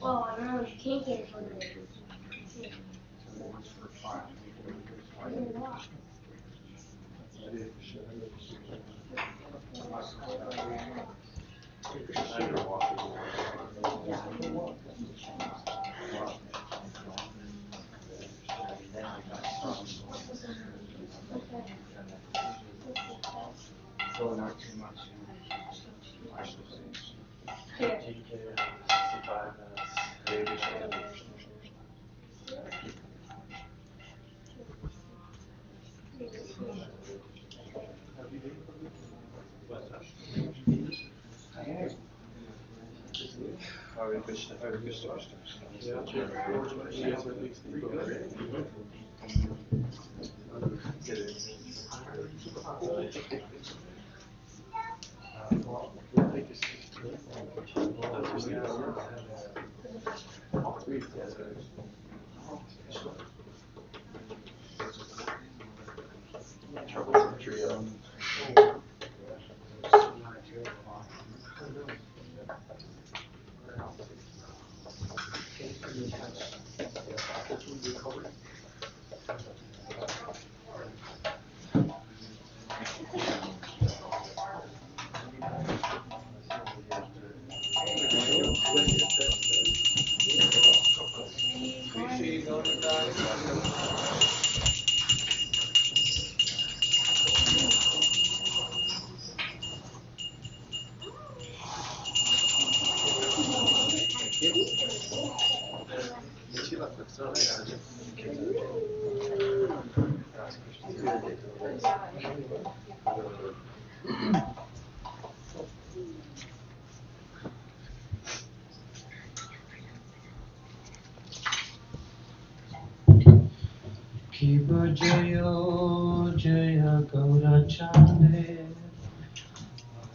Well, I don't know, you can't get it from the So not too much. here. Take care. 65 minutes. Maybe Hare Krishna, Hare Krishna, Krishna Krishna. trio. Kiba Jayo Jaya Gaura Chande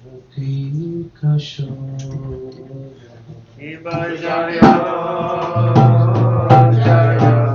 Arati Kashore Kiba Jaya Jaya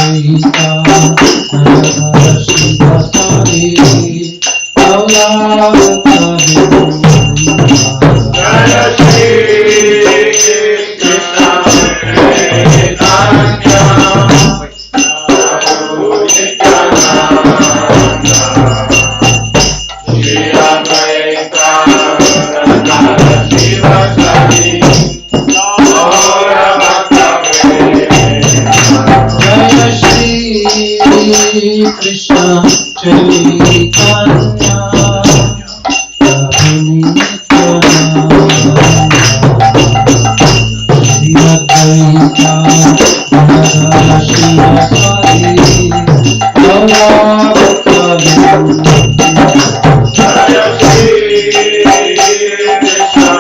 Advaita Nara Shiva Sari Gaura Bhakta Jaya Shri Krishna Chaitanya Prabhu Nityananda Shri Advaita Nara Shiva Sari Gaura Bhakta Jaya Shri Krishna Chaitanya Prabhu Nityananda Shri Advaita Nara Shiva Sari Gaura Bhakta Jaya Shri Krishna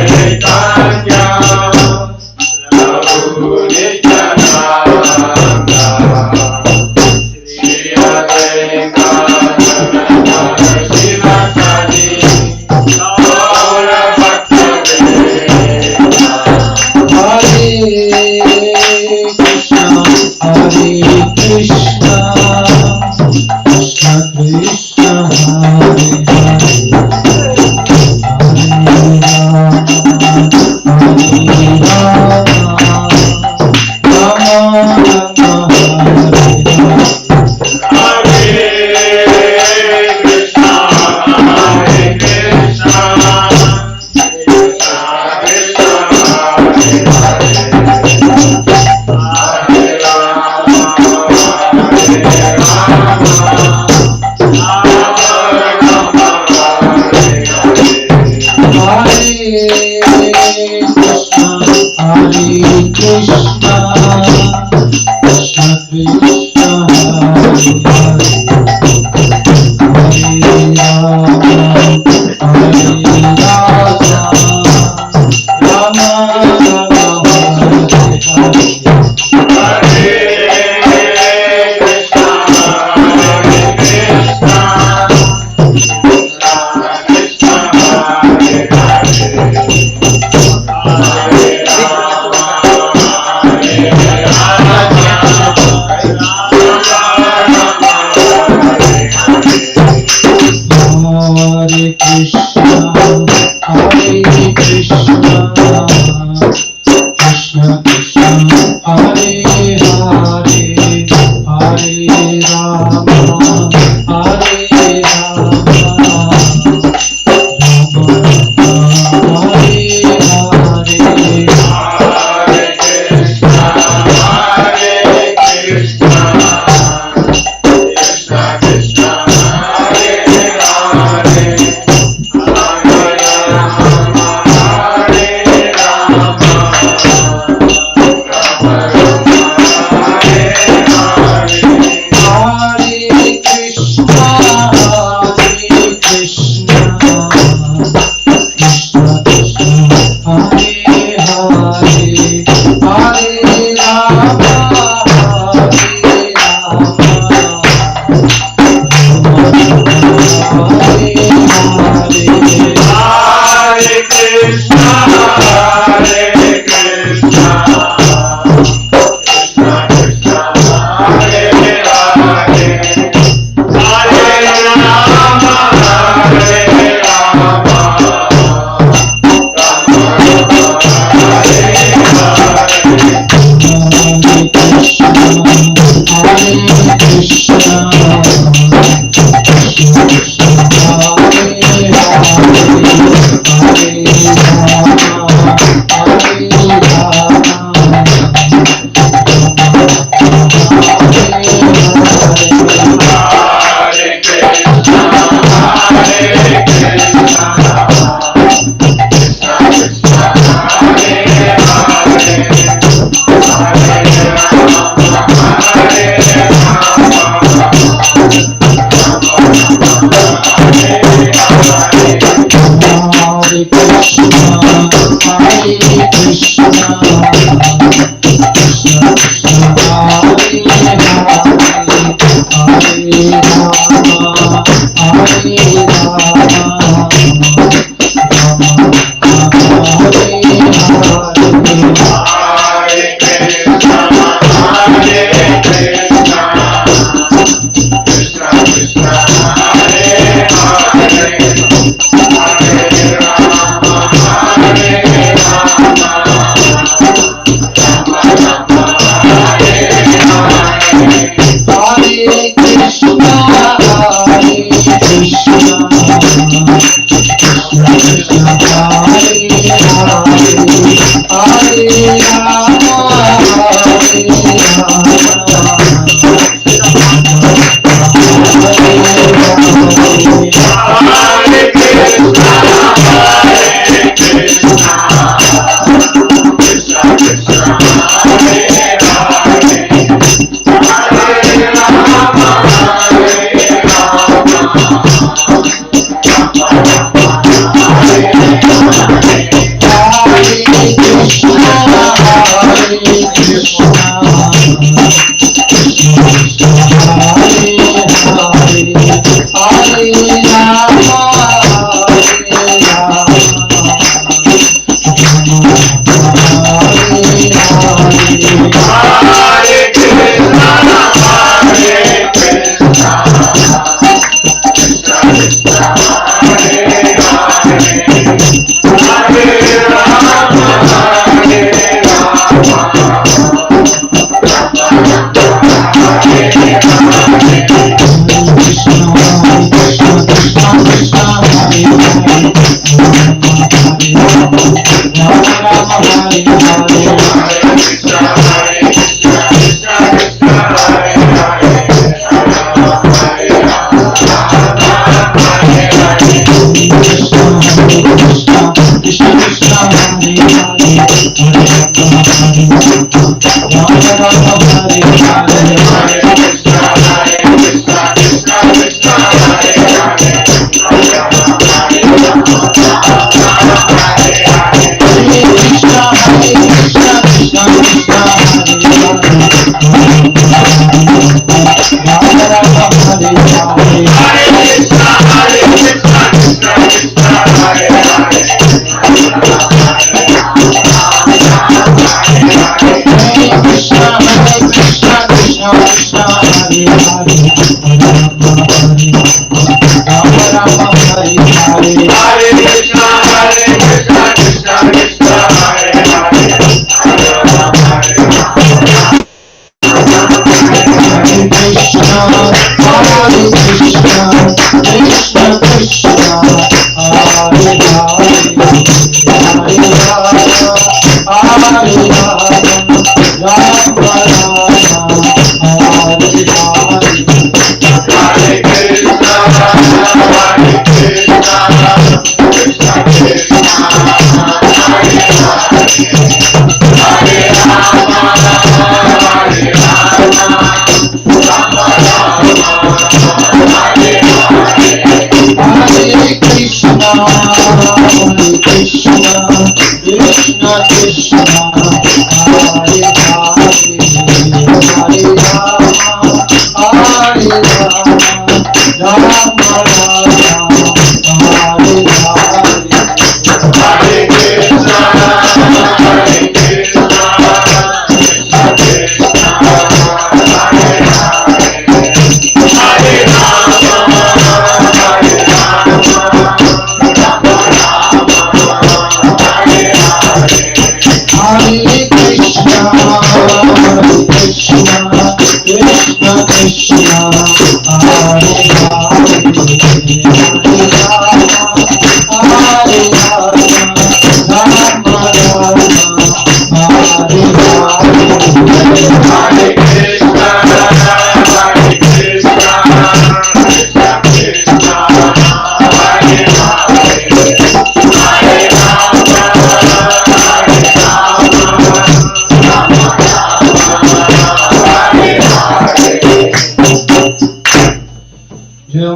Chaitanya Prabhu Nityananda Shri Advaita Nara Shiva Sari Gaura Bhakta Hare Krishna Krishna Krishna Hare Hare Hare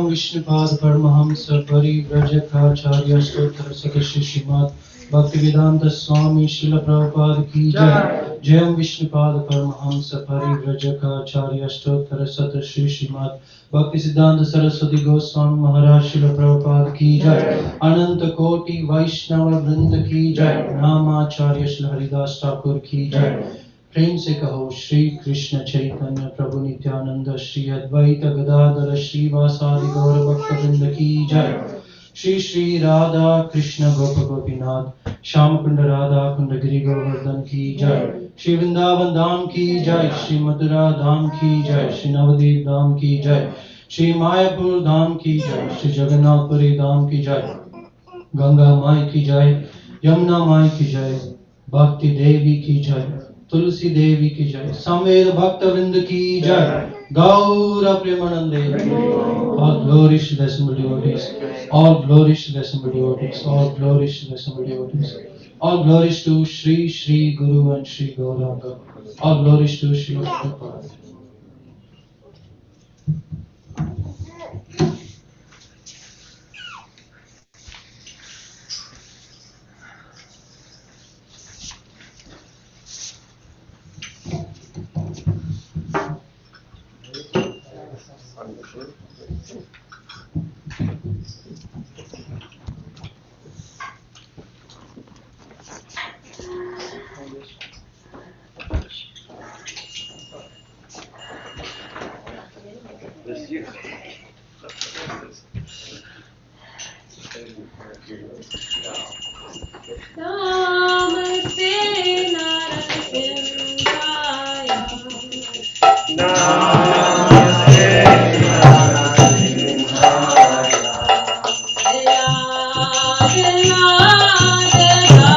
Vishnupad Paramhans परिव्रजकाचार्य स्तोत्र सदस्य श्रीमद् भक्तिवेदांत स्वामी श्रील प्रभुपाद की जय। जय विष्णुपाद परमहंस परिव्रजकाचार्य स्तोत्र सदस्य श्रीमद् भक्ति सिद्धांत सरस्वती गोस्वामी महाराज श्रील प्रभुपाद की जय। अनंत कोटि वैष्णव वृंद की जय। नामाचार्य श्री हरिदास ठाकुर की जय। प्रेम से कहो श्री कृष्ण चैतन्य प्रभु नित्यानंद श्री अद्वैत गदाधर श्रीवासादि गौर भक्तवृंद की जय। श्री श्री राधा कृष्ण गोप गोपीनाथ श्याम कुंड राधा कुंड गिरि गोवर्धन की जय। श्री वृंदावन धाम की जय। श्री मथुरा धाम की जय। श्री नवदीप धाम की जय। श्री मायापुर धाम की जय। श्री जगन्नाथपुरी धाम की जय। गंगा माई की जय। यमुना माई की जय। भक्ति देवी की जय। तुलसी देवी की जय। संवेद भक्त वृंद की जय। गौर प्रेमानंदे। All glories to the assembled devotees. All glories to the assembled devotees. All glories to the assembled devotees. All glories to Shri Shri Guru and Shri Gauranga. All glories to Shri Prabhupada. Namaste Narasindhaya. Namaste Narasindhaya. Jaya Jaya Jaya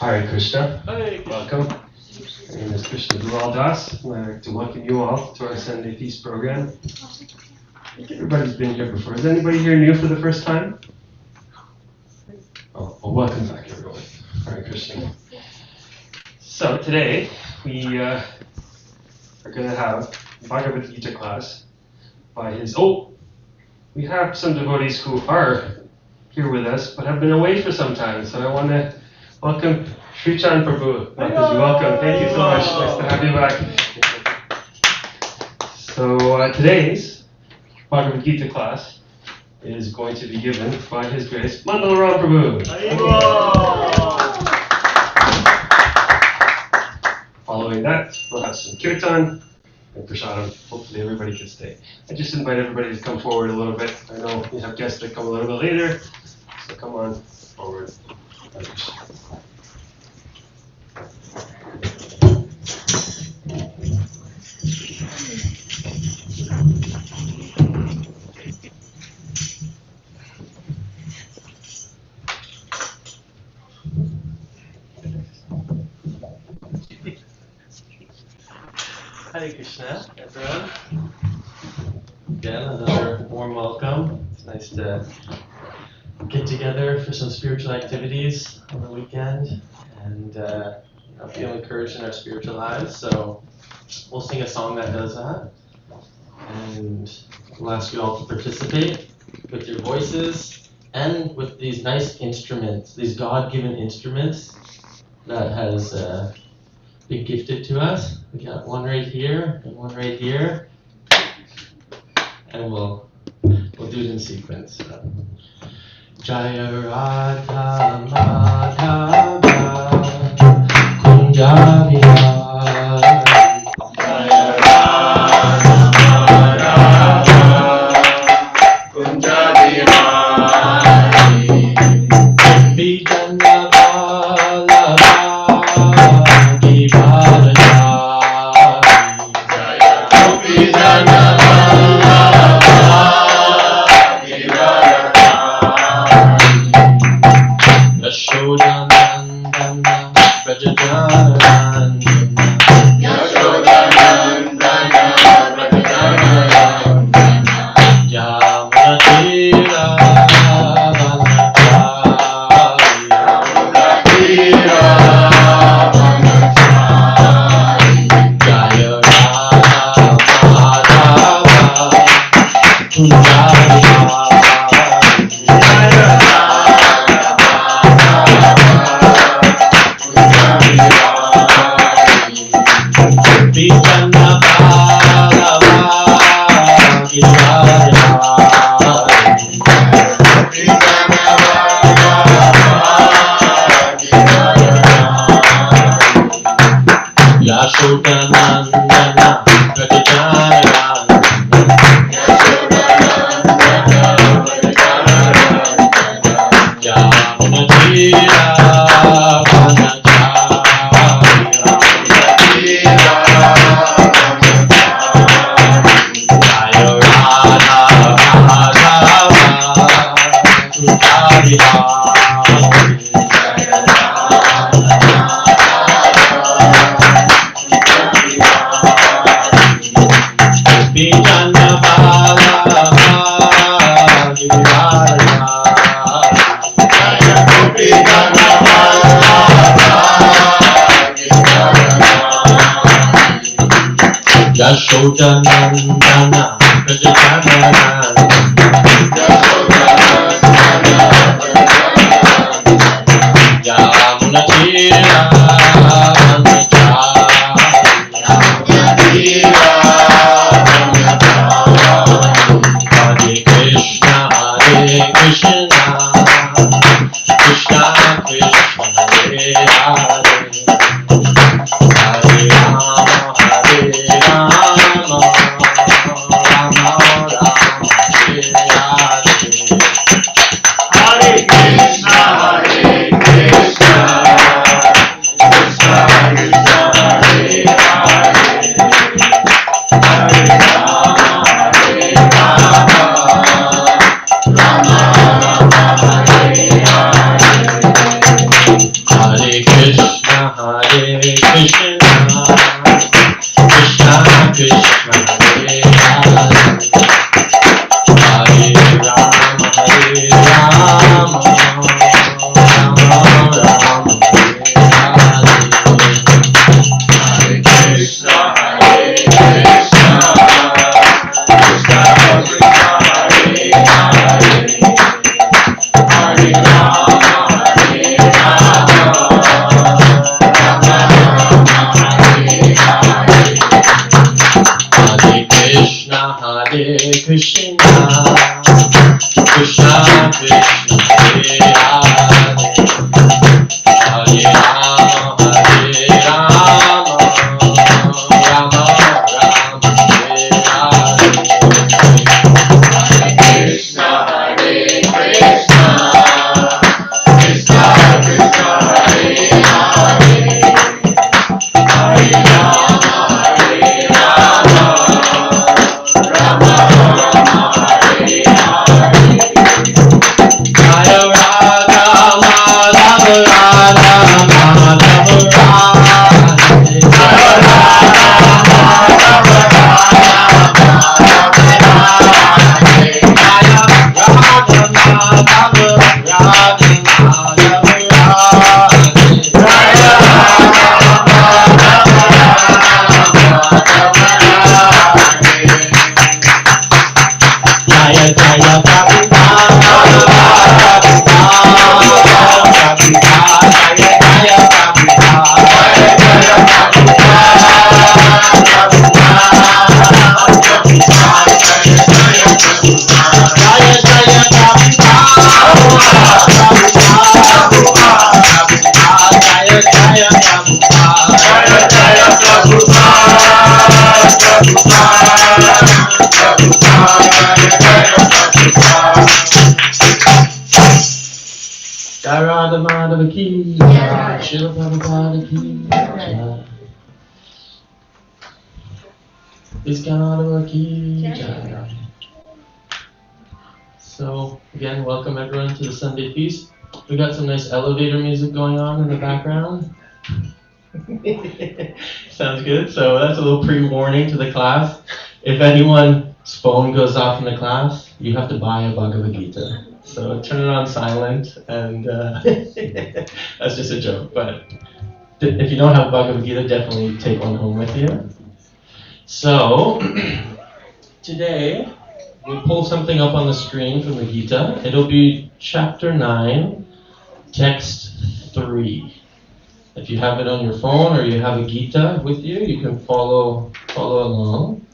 Hare Krishna. Hey. Welcome. My name is Krishna Dural Das. I'd like to welcome you all to our Sunday Feast program. I think everybody's been here before. Is anybody here new for the first time? Oh, well, welcome back, everyone. Hare Krishna. So today we are going to have Bhagavad Gita class by his. We have some devotees who are here with us but have been away for some time. So I want to welcome Sri Chan Prabhu. Welcome. Thank you so much. Nice to have you back. So today's Bhagavad Gita class is going to be given by His Grace Mandala Prabhu. Following that, we'll have some kirtan and prasadam. Hopefully everybody can stay. I just invite everybody to come forward a little bit. I know we have guests that come a little bit later, so come on forward. Hare Krishna, everyone. Again, another warm welcome. It's nice to get together for some spiritual activities on the weekend and feel encouraged in our spiritual lives. So we'll sing a song that does that. And we'll ask you all to participate with your voices and with these nice instruments, these God-given instruments that has been gifted to us. We got one right here and one right here, and we'll do it in sequence. Jaya Radha Madhava Kunja Vihari. Jaya Yashodanandana Prajajanana Yamunatira Hare Krishna Hare Krishna Krishna Krishna Hare Hare Hare Rama Hare Rama Rama Rama Hare Hare Hare Krishna Hare Krishna Krishna Krishna Hare Hare Hare Rama Hare Rama Rama Rama Hare Hare Hare Krishna Hare Krishna Krishna Krishna Hare Hare Hare Rama Hare Rama Rama Rama Hare Krishna Hare Krishna Krishna Krishna Hare Hare Hare Rama Hare Rama Rama Rama Hare Hare Hare Krishna Hare Krishna Krishna Krishna Hare Hare Hare Rama Hare Rama Rama Rama Hare Hare Hare Krishna Hare Krishna Krishna Krishna Hare Hare Hare Rama Hare Rama Rama Rama Hare Hare Jaya Radha Madhava Radha Madhava Radha Jaya Radha Madhava Radha Madhava Radha Jaya Radha Madhava Radha Madhava Radha Jaya Radha Madhava Jaya Jaya Prabhupada Jaya Jaya Jai Radha Madhava Ki Jai, Srila Prabhupada Ki Jai, ISKCON Ottawa Ki Jai. So again, welcome everyone to the Sunday feast. We got some nice elevator music going on in the background. Sounds good. So that's a little pre-warning to the class. If anyone's phone goes off in the class, you have to buy a Bhagavad Gita. So turn it on silent, and that's just a joke. But if you don't have Bhagavad Gita, definitely take one home with you. So today we'll pull something up on the screen from the Gita. It'll be chapter 9, text 3. If you have it on your phone or you have a Gita with you, you can follow along.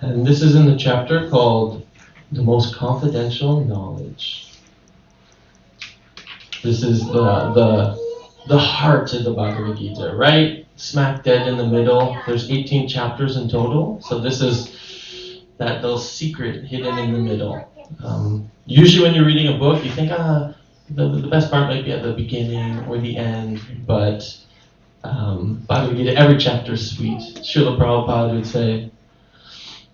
And this is in the chapter called The Most Confidential Knowledge. This is the heart of the Bhagavad Gita, right smack dead in the middle. There's 18 chapters in total, so this is that little secret hidden in the middle. Usually when you're reading a book, you think, the best part might be at the beginning or the end, but Bhagavad Gita, every chapter is sweet. Srila Prabhupada would say,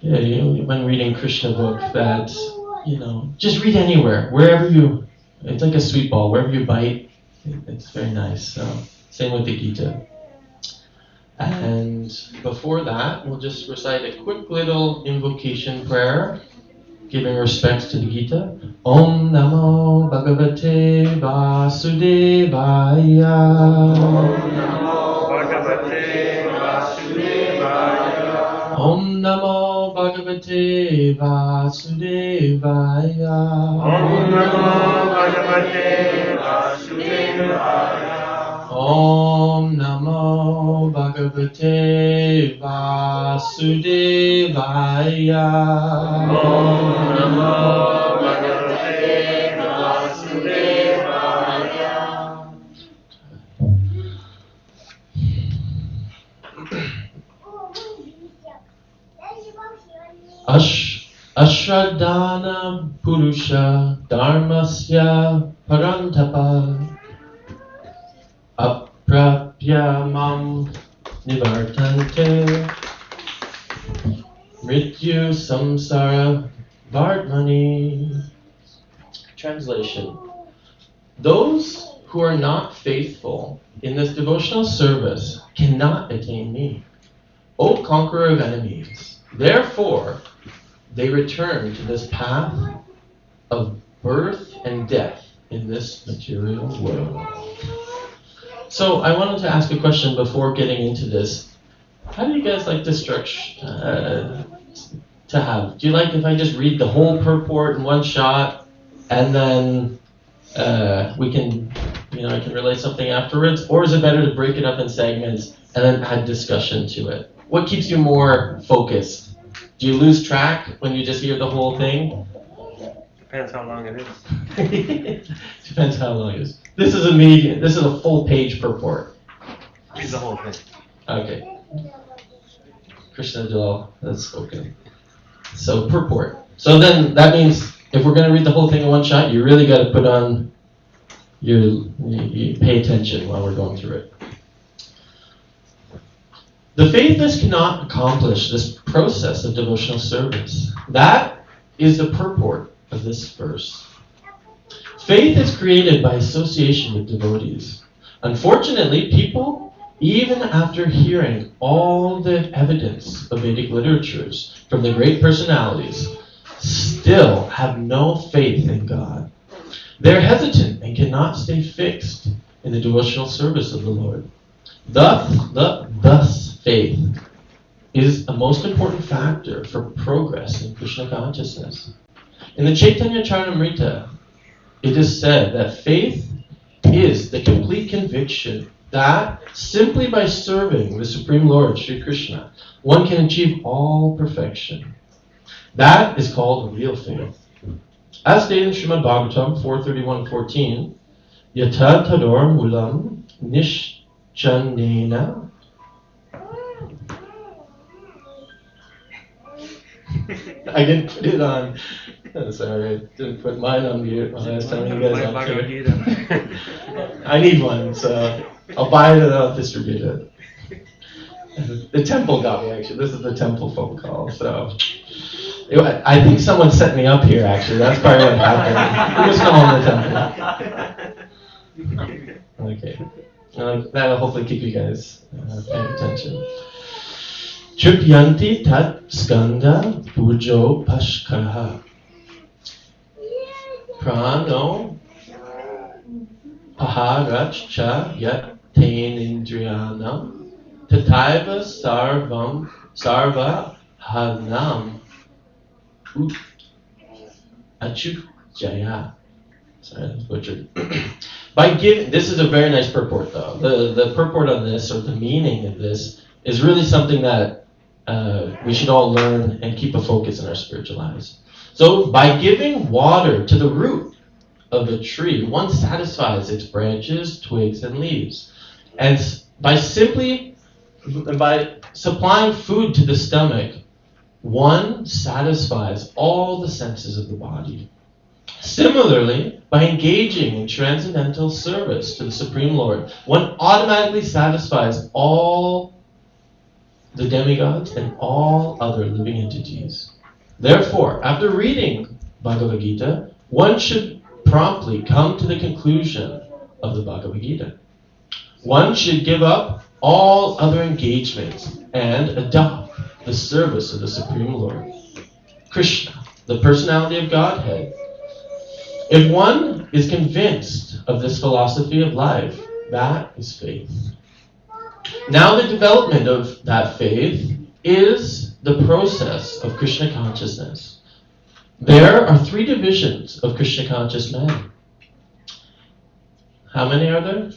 when reading Krishna book, that, just read anywhere, it's like a sweet ball, wherever you bite, it's very nice. So, same with the Gita. And before that, we'll just recite a quick little invocation prayer, giving respects to the Gita. Om Namo Bhagavate Vasudevaya. Om Namo Bhagavate Vasudevaya. Om Namo Bhagavate Vasudevaya. Om Namo Bhagavate Vasudevaya. Om Namo Bhagavate Vasudevaya. Om Namo Bhagavate Vasudevaya. Ashradhana Purusha Dharmasya Parantapa Aprapya Mam Nivartante Mrityu Samsara Vardmani. Translation: those who are not faithful in this devotional service cannot attain me, O conqueror of enemies. Therefore, they return to this path of birth and death in this material world. So I wanted to ask a question before getting into this. How do you guys like this structure to have? Do you like if I just read the whole purport in one shot, and then we can, I can relate something afterwards? Or is it better to break it up in segments and then add discussion to it? What keeps you more focused? Do you lose track when you just hear the whole thing? Depends how long it is. Depends how long it is. This is a medium. This is a full page purport. Read the whole thing. Okay. Krishna Dal has spoken. So purport. So then that means if we're going to read the whole thing in one shot, you really got to put on you pay attention while we're going through it. The faithless cannot accomplish this process of devotional service. That is the purport of this verse. Faith is created by association with devotees. Unfortunately, people, even after hearing all the evidence of Vedic literatures from the great personalities, still have no faith in God. They're hesitant and cannot stay fixed in the devotional service of the Lord. Thus, faith is a most important factor for progress in Krishna consciousness. In the Chaitanya Charitamrita, it is said that faith is the complete conviction that simply by serving the Supreme Lord, Sri Krishna, one can achieve all perfection. That is called real faith. As stated in Srimad Bhagavatam 4:31-14, Yata tador mulam nishchanena. I didn't put it on. Sorry, I didn't put mine on mute when I was telling you guys not to. I need one, so I'll buy it and I'll distribute it. The temple got me, actually. This is the temple phone call, so. I think someone set me up here, actually. That's probably what happened. We'll just call the temple. Okay. That'll hopefully keep you guys paying attention. Tripyanti tat skanda pujo pashkaraha. Prano paharachcha yat tenindriyanam tataiva sarva hanam Achujaya. Sorry, that's butchered. By giving, this is a very nice purport though. The purport on this, or the meaning of this, is really something that we should all learn and keep a focus in our spiritual lives. So by giving water to the root of a tree, one satisfies its branches, twigs, and leaves. And by supplying food to the stomach, one satisfies all the senses of the body. Similarly, by engaging in transcendental service to the Supreme Lord, one automatically satisfies all the demigods and all other living entities. Therefore, after reading Bhagavad Gita, one should promptly come to the conclusion of the Bhagavad Gita. One should give up all other engagements and adopt the service of the Supreme Lord, Krishna, the personality of Godhead. If one is convinced of this philosophy of life, that is faith. Now the development of that faith is the process of Krishna consciousness. There are 3 divisions of Krishna conscious men. How many are there?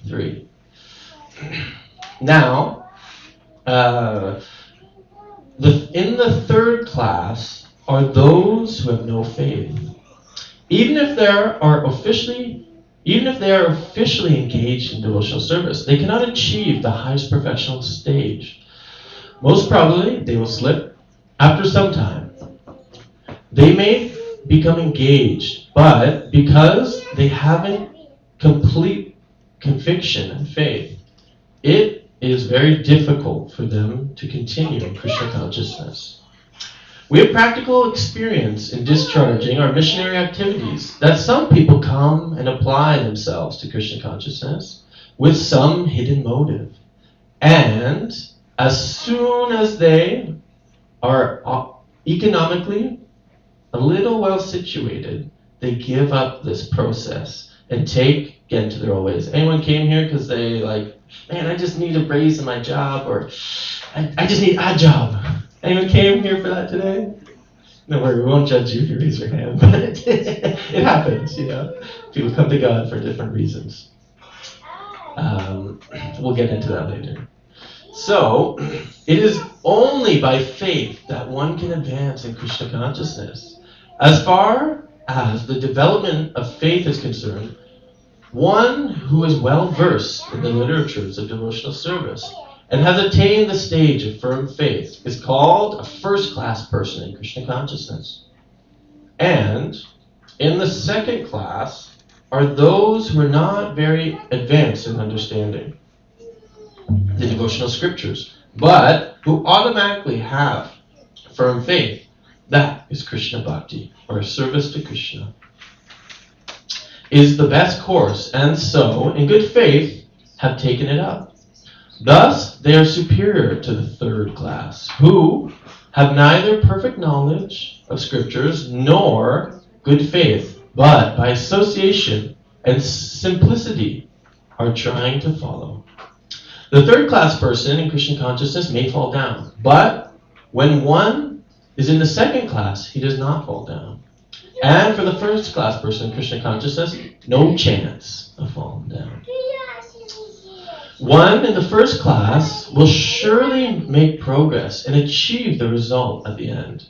3. Now, in the 3rd class are those who have no faith. Even if they are officially engaged in devotional service, they cannot achieve the highest perfectional stage. Most probably, they will slip after some time. They may become engaged, but because they haven't complete conviction and faith, it is very difficult for them to continue in Krishna consciousness. We have practical experience in discharging our missionary activities that some people come and apply themselves to Krishna consciousness with some hidden motive. And as soon as they are economically a little well situated, they give up this process and get into their own ways. Anyone came here because they man, I just need a raise in my job, or I just need a job. Anyone came here for that today? No worry, we won't judge you if you raise your hand, but it happens, People come to God for different reasons. We'll get into that later. So, it is only by faith that one can advance in Krishna consciousness. As far as the development of faith is concerned, one who is well versed in the literatures of devotional service and has attained the stage of firm faith is called a first-class person in Krishna consciousness. And in the 2nd class are those who are not very advanced in understanding the devotional scriptures, but who automatically have firm faith. That is Krishna Bhakti, or service to Krishna, is the best course, and so, in good faith, have taken it up. Thus, they are superior to the 3rd class, who have neither perfect knowledge of scriptures nor good faith, but by association and simplicity are trying to follow. The 3rd class person in Krishna consciousness may fall down, but when one is in the 2nd class, he does not fall down. And for the 1st class person in Krishna consciousness, no chance of falling down. One in the 1st class will surely make progress and achieve the result at the end.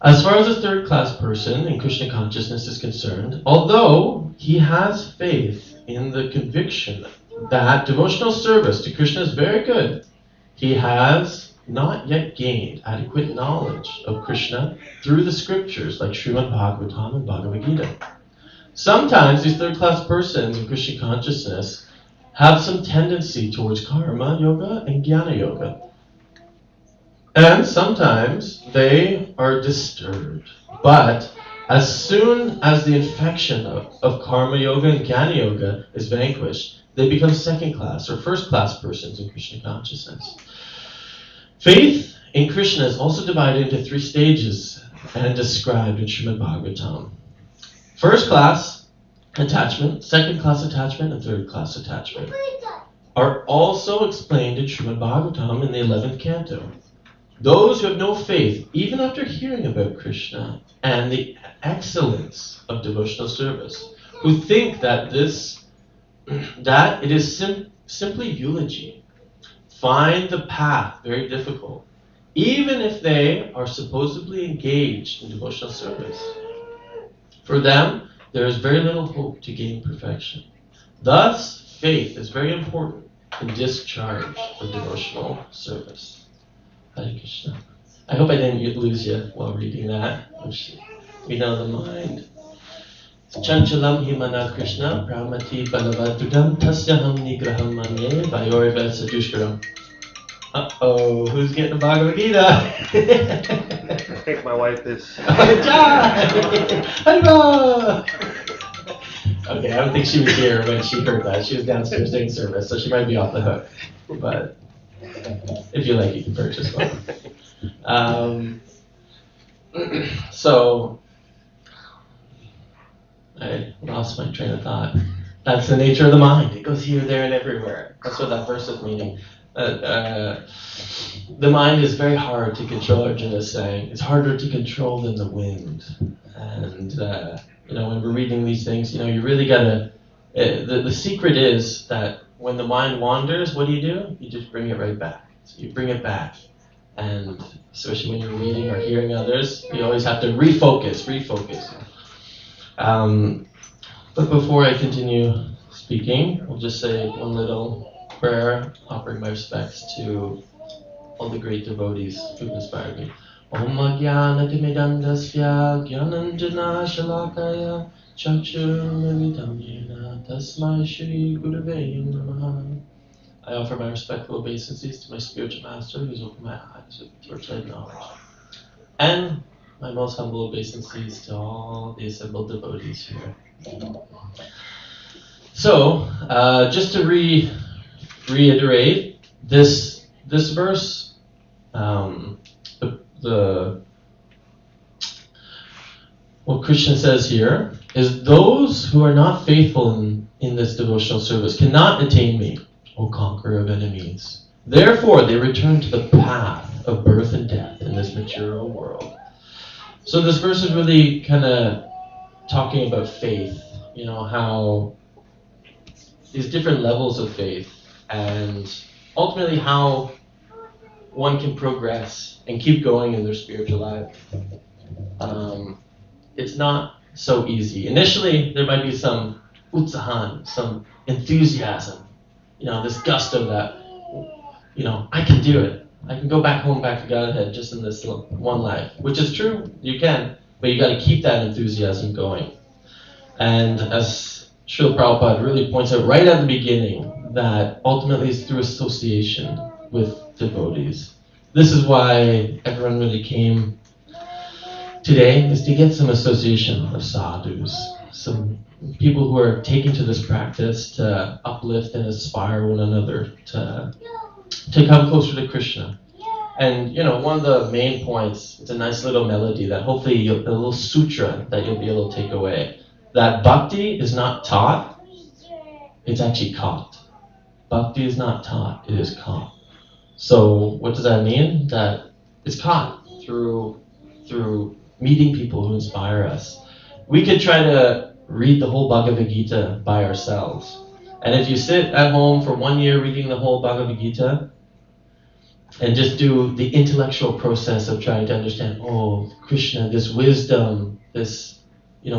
As far as the 3rd class person in Krishna consciousness is concerned, although he has faith in the conviction that devotional service to Krishna is very good, he has not yet gained adequate knowledge of Krishna through the scriptures like Srimad Bhagavatam and Bhagavad Gita. Sometimes these 3rd class persons in Krishna consciousness have some tendency towards karma yoga and jnana yoga. And sometimes they are disturbed. But as soon as the infection of karma yoga and jnana yoga is vanquished, they become 2nd class or 1st class persons in Krishna consciousness. Faith in Krishna is also divided into 3 stages and described in Srimad Bhagavatam. 1st class attachment, 2nd class attachment, and 3rd class attachment are also explained in Srimad Bhagavatam in the 11th canto. Those who have no faith, even after hearing about Krishna and the excellence of devotional service, who think that it is simply eulogy, find the path very difficult, even if they are supposedly engaged in devotional service. For them, there is very little hope to gain perfection. Thus, faith is very important in discharge of devotional service. Hare Krishna. I hope I didn't lose you while reading that. We know the mind. Chanchalam himana Krishna pramati balavadudam tasyaham nigraham manye vayorva sadushkaram. Uh-oh, who's getting the Bhagavad Gita? I think my wife is. Haribo! Okay, I don't think she was here when she heard that. She was downstairs doing service, so she might be off the hook. But if you like, you can purchase one. So, I lost my train of thought. That's the nature of the mind. It goes here, there, and everywhere. That's what that verse is meaning. The mind is very hard to control, Arjuna is saying. It's harder to control than the wind. And, when we're reading these things, you really gotta, the secret is that when the mind wanders, what do? You just bring it right back. So you bring it back. And especially when you're reading or hearing others, you always have to refocus. But before I continue speaking, I'll just say one little prayer, offering my respects to all the great devotees who've inspired me. Om Jnana Timidandasya Jnananjana Shalakaya Chakshurmilitam Yena Tasmai Shri Gurave Namaha. I offer my respectful obeisances to my spiritual master who's opened my eyes with torchlight knowledge. And my most humble obeisances to all the assembled devotees here. So, just to reiterate, this verse, what Krishna says here is those who are not faithful in this devotional service cannot attain me, O conqueror of enemies. Therefore, they return to the path of birth and death in this material world. So this verse is really kind of talking about faith, how these different levels of faith and ultimately how one can progress and keep going in their spiritual life. It's not so easy. Initially, there might be some utsahan, some enthusiasm, this gusto that, I can do it. I can go back to Godhead just in this one life, which is true, you can, but you got to keep that enthusiasm going. And as Srila Prabhupada really points out right at the beginning, that ultimately it's through association with devotees. This is why everyone really came today, is to get some association of sadhus, some people who are taking to this practice to uplift and inspire one another to come closer to Krishna. And one of the main points, it's a nice little melody that hopefully a little sutra that you'll be able to take away, that bhakti is not taught, it's actually caught. Bhakti is not taught, it is caught. So what does that mean? That it's caught through meeting people who inspire us. We could try to read the whole Bhagavad Gita by ourselves. And if you sit at home for 1 year reading the whole Bhagavad Gita and just do the intellectual process of trying to understand, Krishna, this wisdom, this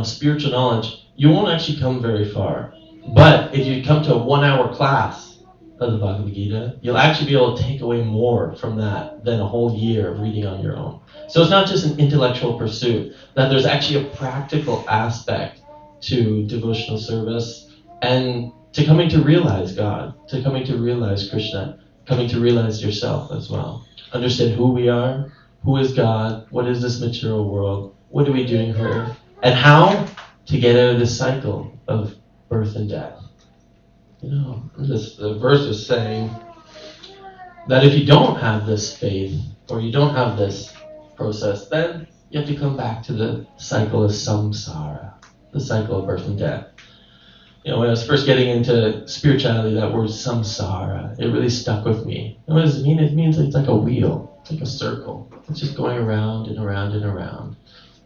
spiritual knowledge, you won't actually come very far. But if you come to a 1 hour class of the Bhagavad Gita, you'll actually be able to take away more from that than a whole year of reading on your own. So it's not just an intellectual pursuit, that there's actually a practical aspect to devotional service and to coming to realize God, to coming to realize Krishna, coming to realize yourself as well. Understand who we are, who is God, what is this material world, what are we doing here, and how to get out of this cycle of birth and death. The verse is saying that if you don't have this faith, or you don't have this process, then you have to come back to the cycle of samsara, the cycle of birth and death. When I was first getting into spirituality, that word samsara, it really stuck with me. What does it mean? It means it's like a wheel. like a circle. It's just going around and around and around.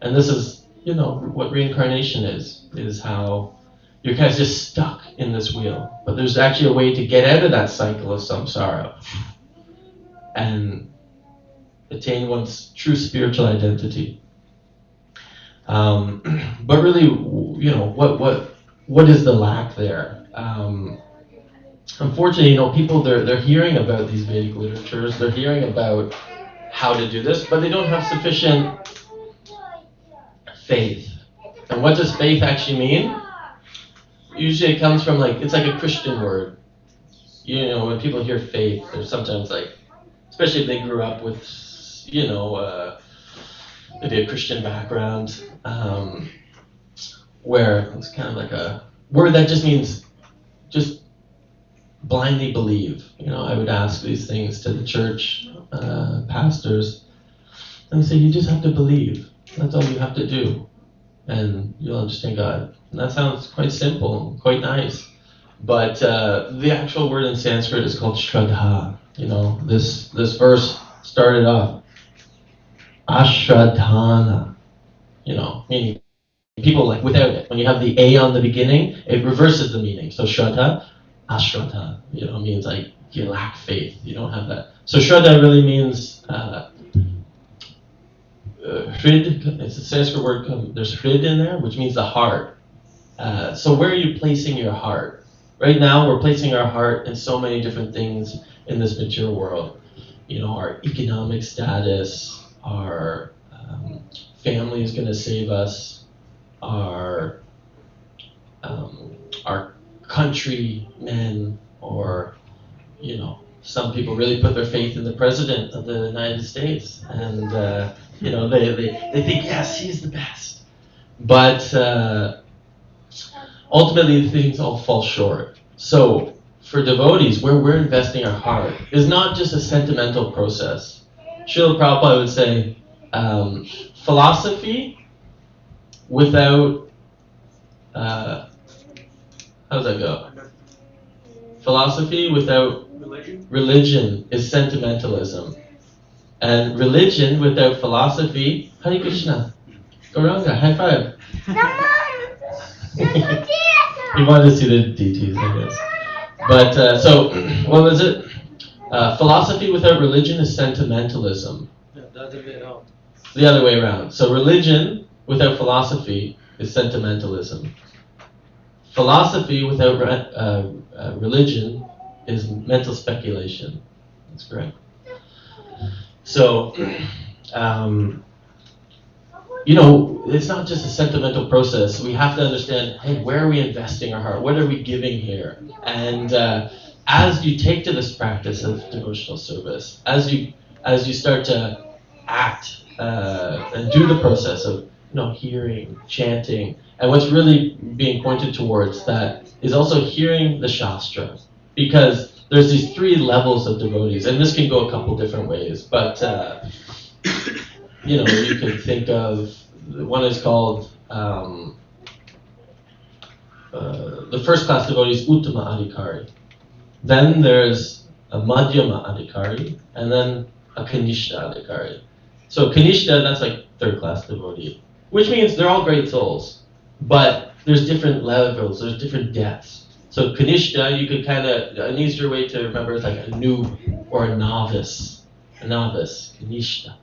And this is, what reincarnation is how you're kind of just stuck in this wheel. But there's actually a way to get out of that cycle of samsara and attain one's true spiritual identity. But really, what is the lack there? Unfortunately, people they're hearing about these Vedic literatures, they're hearing about how to do this, but they don't have sufficient faith. And what does faith actually mean? Usually it comes from it's like a Christian word. When people hear faith, they're sometimes especially if they grew up with, maybe a Christian background, where it's kind of like a word that just means just blindly believe. I would ask these things to the church pastors, and they say you just have to believe. That's all you have to do, and you'll understand God. And that sounds quite simple, quite nice, but the actual word in Sanskrit is called Shraddha. This verse started off Ashradhana, meaning people without it. When you have the A on the beginning, it reverses the meaning. So Shraddha, Ashraddha, means you lack faith. You don't have that. So Shraddha really means hrid. It's a Sanskrit word. There's hrid in there, which means the heart. So where are you placing your heart? Right now, we're placing our heart in so many different things in this material world. Our economic status, our family is going to save us, our countrymen, or some people really put their faith in the president of the United States, and they think yes, he's the best, but ultimately things all fall short. So for devotees, where we're investing our heart is not just a sentimental process. Srila Prabhupada would say, philosophy without, how does that go? Philosophy without religion is sentimentalism. And religion without philosophy, Hare Krishna, Gauranga, high five. You wanted to see the deities, I guess. But, so, what was it? Philosophy without religion is sentimentalism. The other way around. The other way around. So religion without philosophy is sentimentalism. Philosophy without religion is mental speculation. That's correct. So, it's not just a sentimental process. We have to understand, hey, where are we investing our heart? What are we giving here? And as you take to this practice of devotional service, as you start to act and do the process of hearing, chanting, and what's really being pointed towards that is also hearing the Shastra, because there's these three levels of devotees, and this can go a couple different ways, but you could think of one is called the first class devotee is Uttama Adhikari. Then there's a Madhyama Adhikari, and then a Kanishta Adhikari. So Kanishta, that's third class devotee, which means they're all great souls, but there's different levels, there's different depths. So Kanishta, you could an easier way to remember is a noob or a novice. A novice, Kanishta.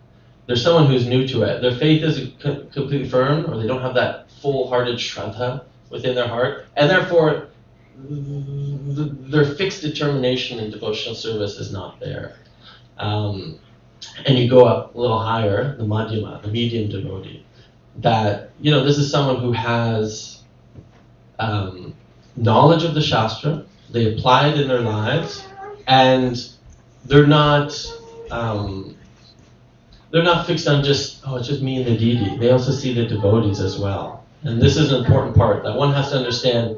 There's someone who's new to it. Their faith isn't completely firm, or they don't have that full-hearted Shraddha within their heart, and therefore their fixed determination in devotional service is not there. And you go up a little higher, the Madhyama, the medium devotee, that, this is someone who has knowledge of the Shastra, they apply it in their lives, and they're not fixed on just, it's just me and the deity. They also see the devotees as well. And this is an important part that one has to understand.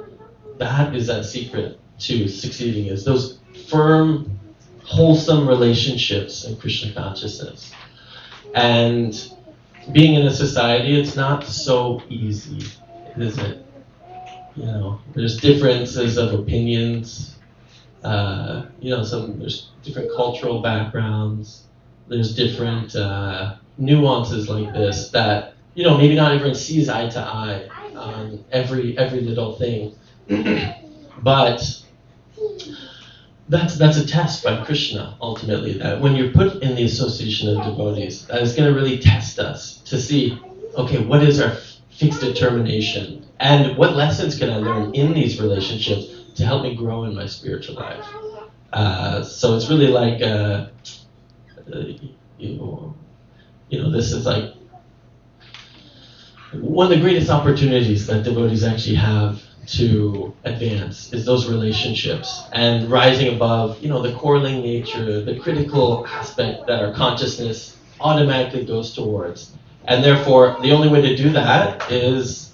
That is that secret to succeeding, is those firm, wholesome relationships in Krishna consciousness. And being in a society, it's not so easy, is it? There's differences of opinions. There's different cultural backgrounds. there's different nuances like this that, maybe not everyone sees eye to eye on every little thing. But that's a test by Krishna, ultimately, that when you're put in the association of devotees, that is going to really test us to see, okay, what is our fixed determination? And what lessons can I learn in these relationships to help me grow in my spiritual life? So it's really like, this is like one of the greatest opportunities that devotees actually have to advance is those relationships and rising above, the quarreling nature, the critical aspect that our consciousness automatically goes towards. And therefore, the only way to do that is,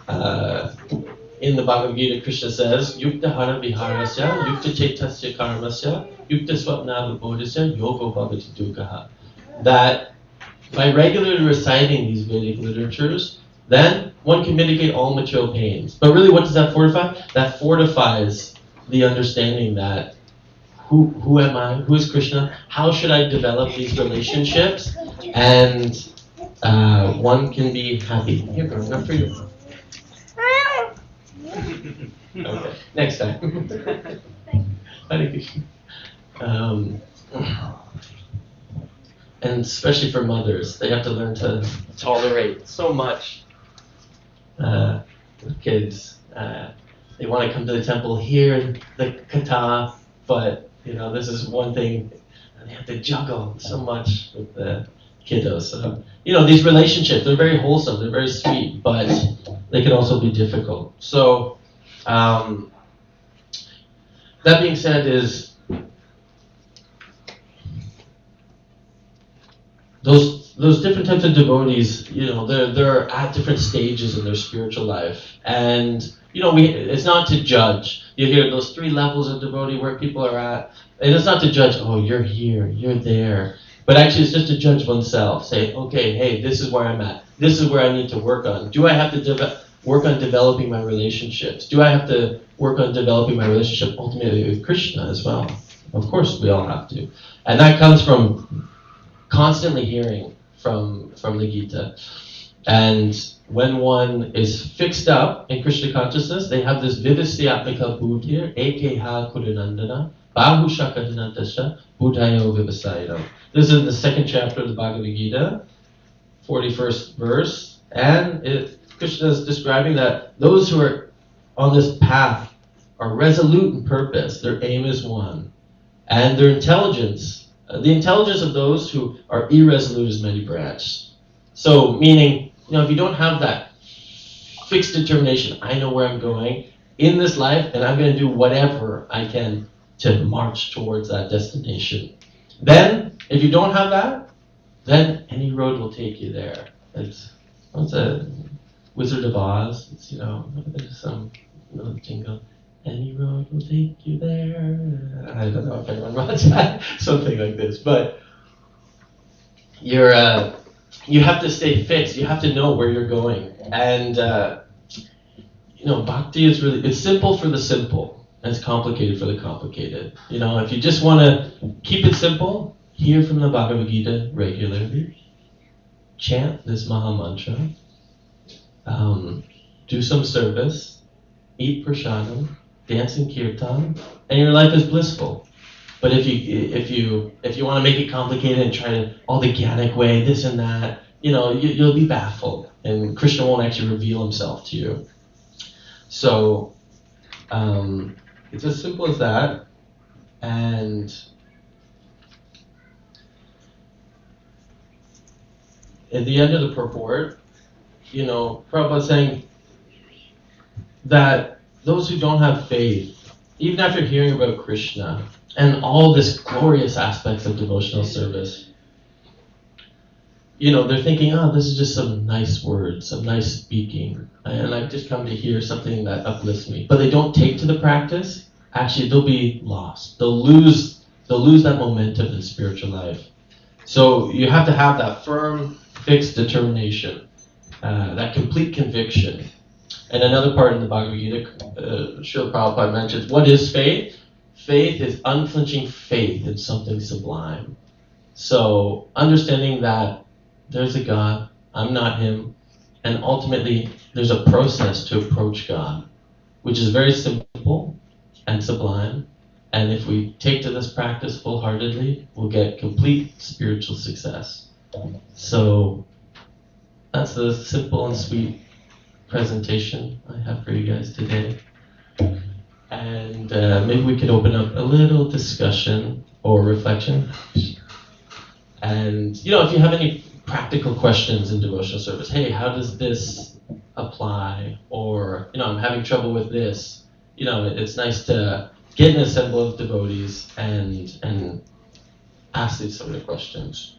in the Bhagavad Gita, Krishna says, Yukta hara viharasya, yukta chetasya karmasya, yukta swapna vibodhasya, yogo bhavati dukkha. That by regularly reciting these Vedic literatures, then one can mitigate all material pains. But really, what does that fortify? That fortifies the understanding that who am I? Who is Krishna? How should I develop these relationships? And one can be happy. Here, bro, enough for you. Okay, next time. Hare Krishna. And especially for mothers, they have to learn to tolerate so much. With kids, they want to come to the temple, hear the kata, but this is one thing, and they have to juggle so much with the kiddos. So these relationships, they're very wholesome, they're very sweet, but they can also be difficult. So that being said, is those different types of devotees, they're at different stages in their spiritual life, and it's not to judge. You hear those 3 levels of devotee where people are at, and it's not to judge. Oh, you're here, you're there, but actually it's just to judge oneself. Say, okay, hey, this is where I'm at. This is where I need to work on. Do I have to work on developing my relationships? Do I have to work on developing my relationship ultimately with Krishna as well? Of course, we all have to, and that comes from constantly hearing from the Gita. And when one is fixed up in Krishna consciousness, they have this vivisyatmika buddhir, ekeha kurunandana, bahu shakadanatasya, buddhayo vivasayam. This is the 2nd chapter of the Bhagavad Gita, 41st verse, and Krishna is describing that those who are on this path are resolute in purpose, their aim is one, and their intelligence, the intelligence of those who are irresolute is many branched. So, meaning, if you don't have that fixed determination, I know where I'm going in this life, and I'm going to do whatever I can to march towards that destination. Then, if you don't have that, then any road will take you there. It's a Wizard of Oz. It's, there's some jingle. Any road will take you there. I don't know if anyone wants that. Something like this. But you have to stay fixed. You have to know where you're going. And, bhakti is it's simple for the simple. And it's complicated for the complicated. If you just want to keep it simple, hear from the Bhagavad Gita regularly. Chant this Maha Mantra. Do some service. Eat prasadam. Dance in kirtan, and your life is blissful. But if you want to make it complicated and try to all the Gyanik way, this and that, you'll be baffled, and Krishna won't actually reveal himself to you. So it's as simple as that. And at the end of the purport, Prabhupada saying that those who don't have faith, even after hearing about Krishna and all this glorious aspects of devotional service, they're thinking, oh, this is just some nice words, some nice speaking, and I've just come to hear something that uplifts me. But they don't take to the practice, actually they'll be lost. They'll lose that momentum in spiritual life. So you have to have that firm, fixed determination, that complete conviction. And another part in the Bhagavad Gita, Srila Prabhupada mentions, what is faith? Faith is unflinching faith in something sublime. So understanding that there's a God, I'm not him, and ultimately there's a process to approach God, which is very simple and sublime. And if we take to this practice full-heartedly, we'll get complete spiritual success. So that's the simple and sweet presentation I have for you guys today. And maybe we could open up a little discussion or reflection. And, if you have any practical questions in devotional service, hey, how does this apply? Or, I'm having trouble with this. It's nice to get an assembly of devotees and ask these sort of questions.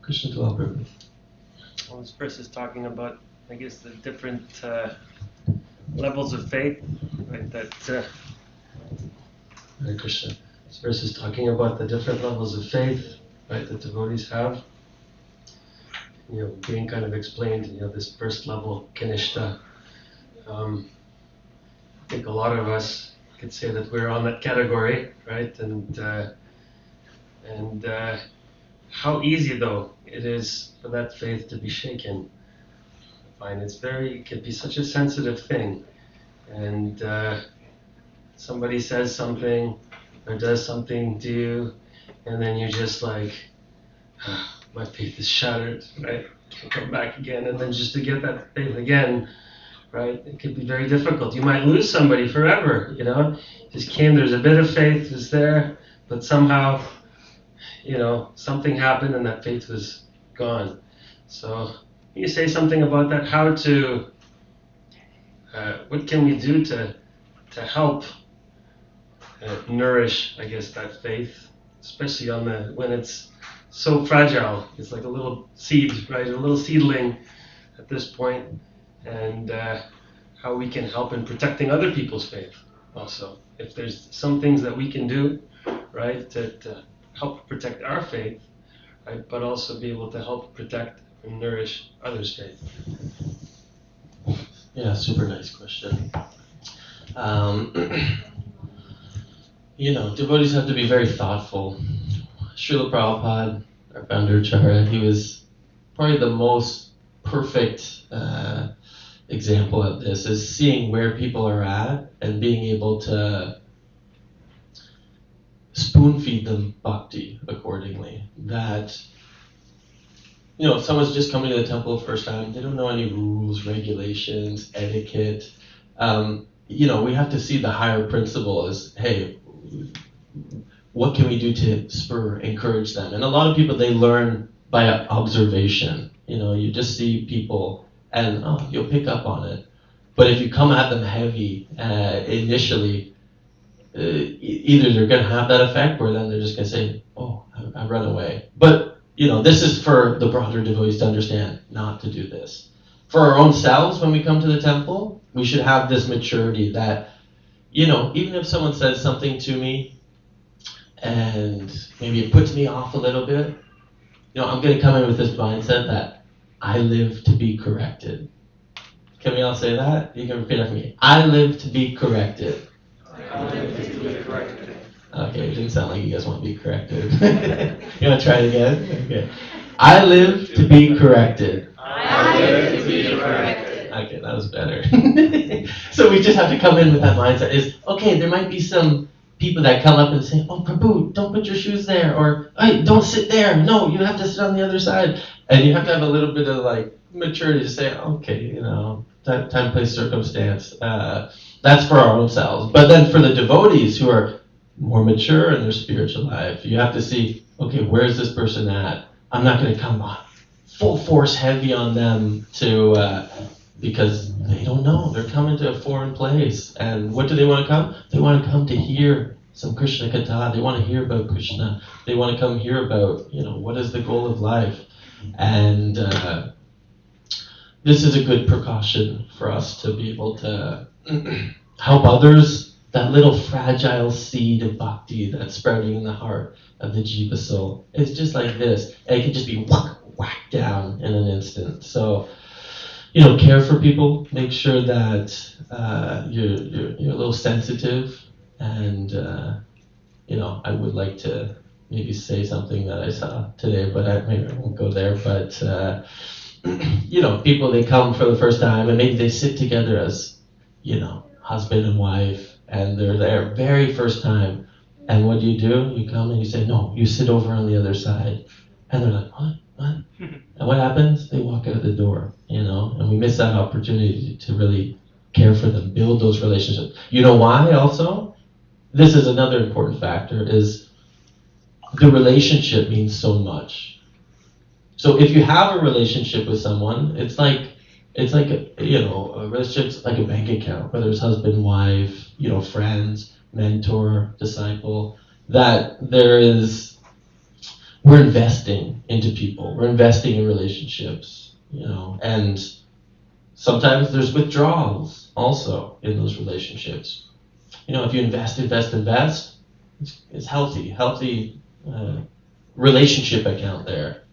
Krishna to all, Prabhu. Well, this verse is talking about, I guess, the different levels of faith, right? That Hare Krishna. This verse is talking about the different levels of faith, right, that devotees have. Being kind of explained, this first level, Kanishta. I think a lot of us could say that we're on that category, right? And how easy, though, it is for that faith to be shaken. I find it can be such a sensitive thing. And somebody says something or does something to you, and then you're just like, my faith is shattered, right? Can't come back again. And then just to get that faith again, right? It could be very difficult. You might lose somebody forever, Just there's a bit of faith was there, but somehow, something happened and that faith was gone. So you say something about that, what can we do to help nourish, I guess, that faith, especially when it's so fragile. It's like a little seed, right? A little seedling at this point, and how we can help in protecting other people's faith also. If there's some things that we can do, right, to help protect our faith, right, but also be able to help protect and nourish others' faith. Yeah, super nice question. Devotees have to be very thoughtful. Srila Prabhupada, our founder Acharya, he was probably the most perfect example of this, is seeing where people are at and being able to spoon feed them bhakti accordingly. That, if someone's just coming to the temple the first time, they don't know any rules, regulations, etiquette. We have to see the higher principle as, hey, what can we do to encourage them? And a lot of people, they learn by observation. You just see people and you'll pick up on it. But if you come at them heavy initially, either they're going to have that effect, or then they're just going to say, I run away. But, this is for the broader devotees to understand not to do this. For our own selves, when we come to the temple, we should have this maturity that, even if someone says something to me, and maybe it puts me off a little bit, I'm going to come in with this mindset that I live to be corrected. Can we all say that? You can repeat after me. I live to be corrected. I live to be corrected. Okay, it didn't sound like you guys want to be corrected. You want to try it again? Okay. I live to be corrected. I live to be corrected. Okay, that was better. So we just have to come in with that mindset. Okay, there might be some people that come up and say, Prabhu, don't put your shoes there, or hey, don't sit there. No, you have to sit on the other side. And you have to have a little bit of maturity to say, okay, time, place, circumstance. That's for our own selves. But then for the devotees who are more mature in their spiritual life, you have to see, okay, where's this person at? I'm not going to come full force heavy on them because they don't know. They're coming to a foreign place. And what do they want to come? They want to come to hear some Krishna Katha. They want to hear about Krishna. They want to come hear about, what is the goal of life. And this is a good precaution for us to be able to help others. That little fragile seed of bhakti that's sprouting in the heart of the jiva soul. It's just like this. And it can just be whacked down in an instant. So, care for people. Make sure that you're a little sensitive And, I would like to maybe say something that I saw today, but maybe I won't go there. But, people, they come for the first time and maybe they sit together as, husband and wife, and they're there very first time. And what do? You come and you say, no, you sit over on the other side. And they're like, what? And what happens? They walk out the door, and we miss that opportunity to really care for them, build those relationships. You know why also? This is another important factor, is the relationship means so much. So if you have a relationship with someone, it's like a relationship's like a bank account, whether it's husband, wife, friends, mentor, disciple, that we're investing into people. We're investing in relationships, and sometimes there's withdrawals also in those relationships. If you invest, it's healthy relationship account there.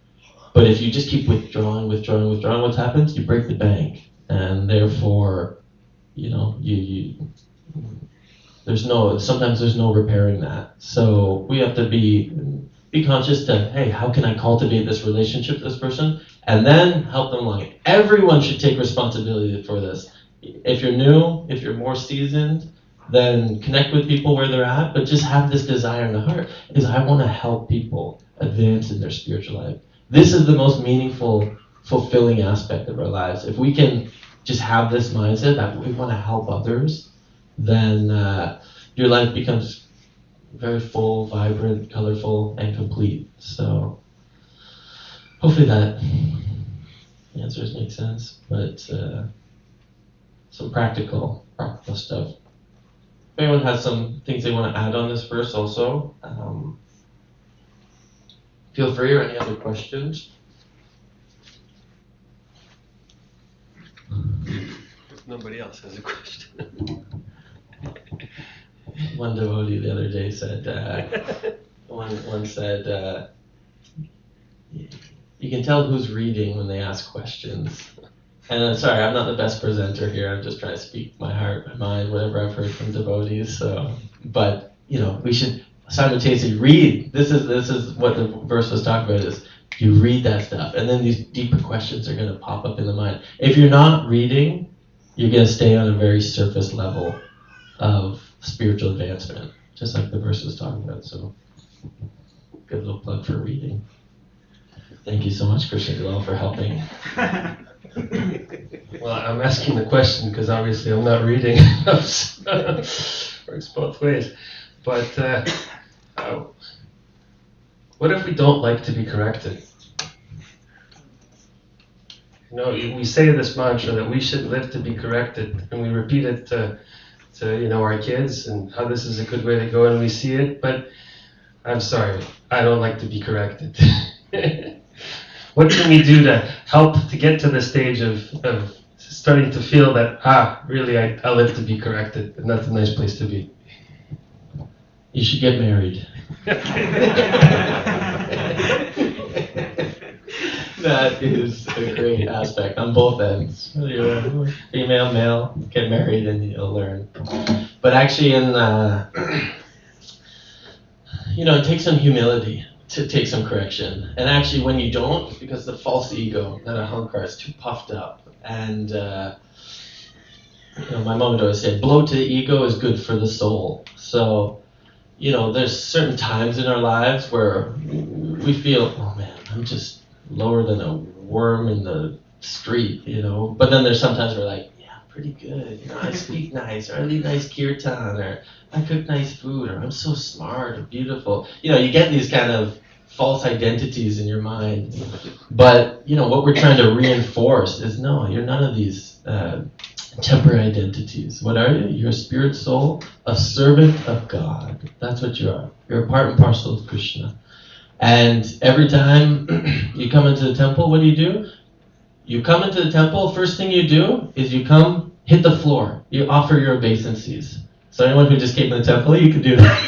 But if you just keep withdrawing, what happens? You break the bank, and therefore, sometimes there's no repairing that. So we have to be conscious that, hey, how can I cultivate this relationship with this person, and then help them along. Everyone should take responsibility for this. If you're new, if you're more seasoned, then connect with people where they're at, but just have this desire in the heart, is I want to help people advance in their spiritual life. This is the most meaningful, fulfilling aspect of our lives. If we can just have this mindset that we want to help others, then your life becomes very full, vibrant, colorful, and complete. So hopefully that answers make sense, but some practical stuff. If anyone has some things they want to add on this verse also, feel free, or any other questions. If nobody else has a question. One devotee the other day said, one said, you can tell who's reading when they ask questions. And sorry, I'm not the best presenter here. I'm just trying to speak my heart, my mind, whatever I've heard from devotees. So, but we should simultaneously read. This is what the verse was talking about. Is you read that stuff, and then these deeper questions are going to pop up in the mind. If you're not reading, you're going to stay on a very surface level of spiritual advancement, just like the verse was talking about. So, good little plug for reading. Thank you so much, Krishna Dalal, for helping. Well, I'm asking the question because obviously I'm not reading. Works both ways. But what if we don't like to be corrected? We say this mantra that we should live to be corrected, and we repeat it to our kids, and how this is a good way to go, and we see it. But I'm sorry, I don't like to be corrected. What can we do to help to get to the stage of starting to feel that, really, I live to be corrected, and that's a nice place to be? You should get married. That is a great aspect on both ends. Whether you're female, male, get married and you'll learn. But actually, it takes some humility to take some correction. And actually, when you don't, it's because the false ego, that ahankara, is too puffed up. And my mom would always say, blow to the ego is good for the soul. So, there's certain times in our lives where we feel, oh man, I'm just lower than a worm in the street, But then there's sometimes we're like, yeah, I'm pretty good. I speak nice, or I lead nice kirtan, or I cook nice food, or I'm so smart or beautiful. You get these kind of false identities in your mind. But, what we're trying to reinforce is, no, you're none of these temporary identities. What are you? You're a spirit soul, a servant of God. That's what you are. You're a part and parcel of Krishna. And every time you come into the temple, what do? You come into the temple, first thing you do is you come, hit the floor. You offer your obeisances. So anyone who just came to the temple, you can do that.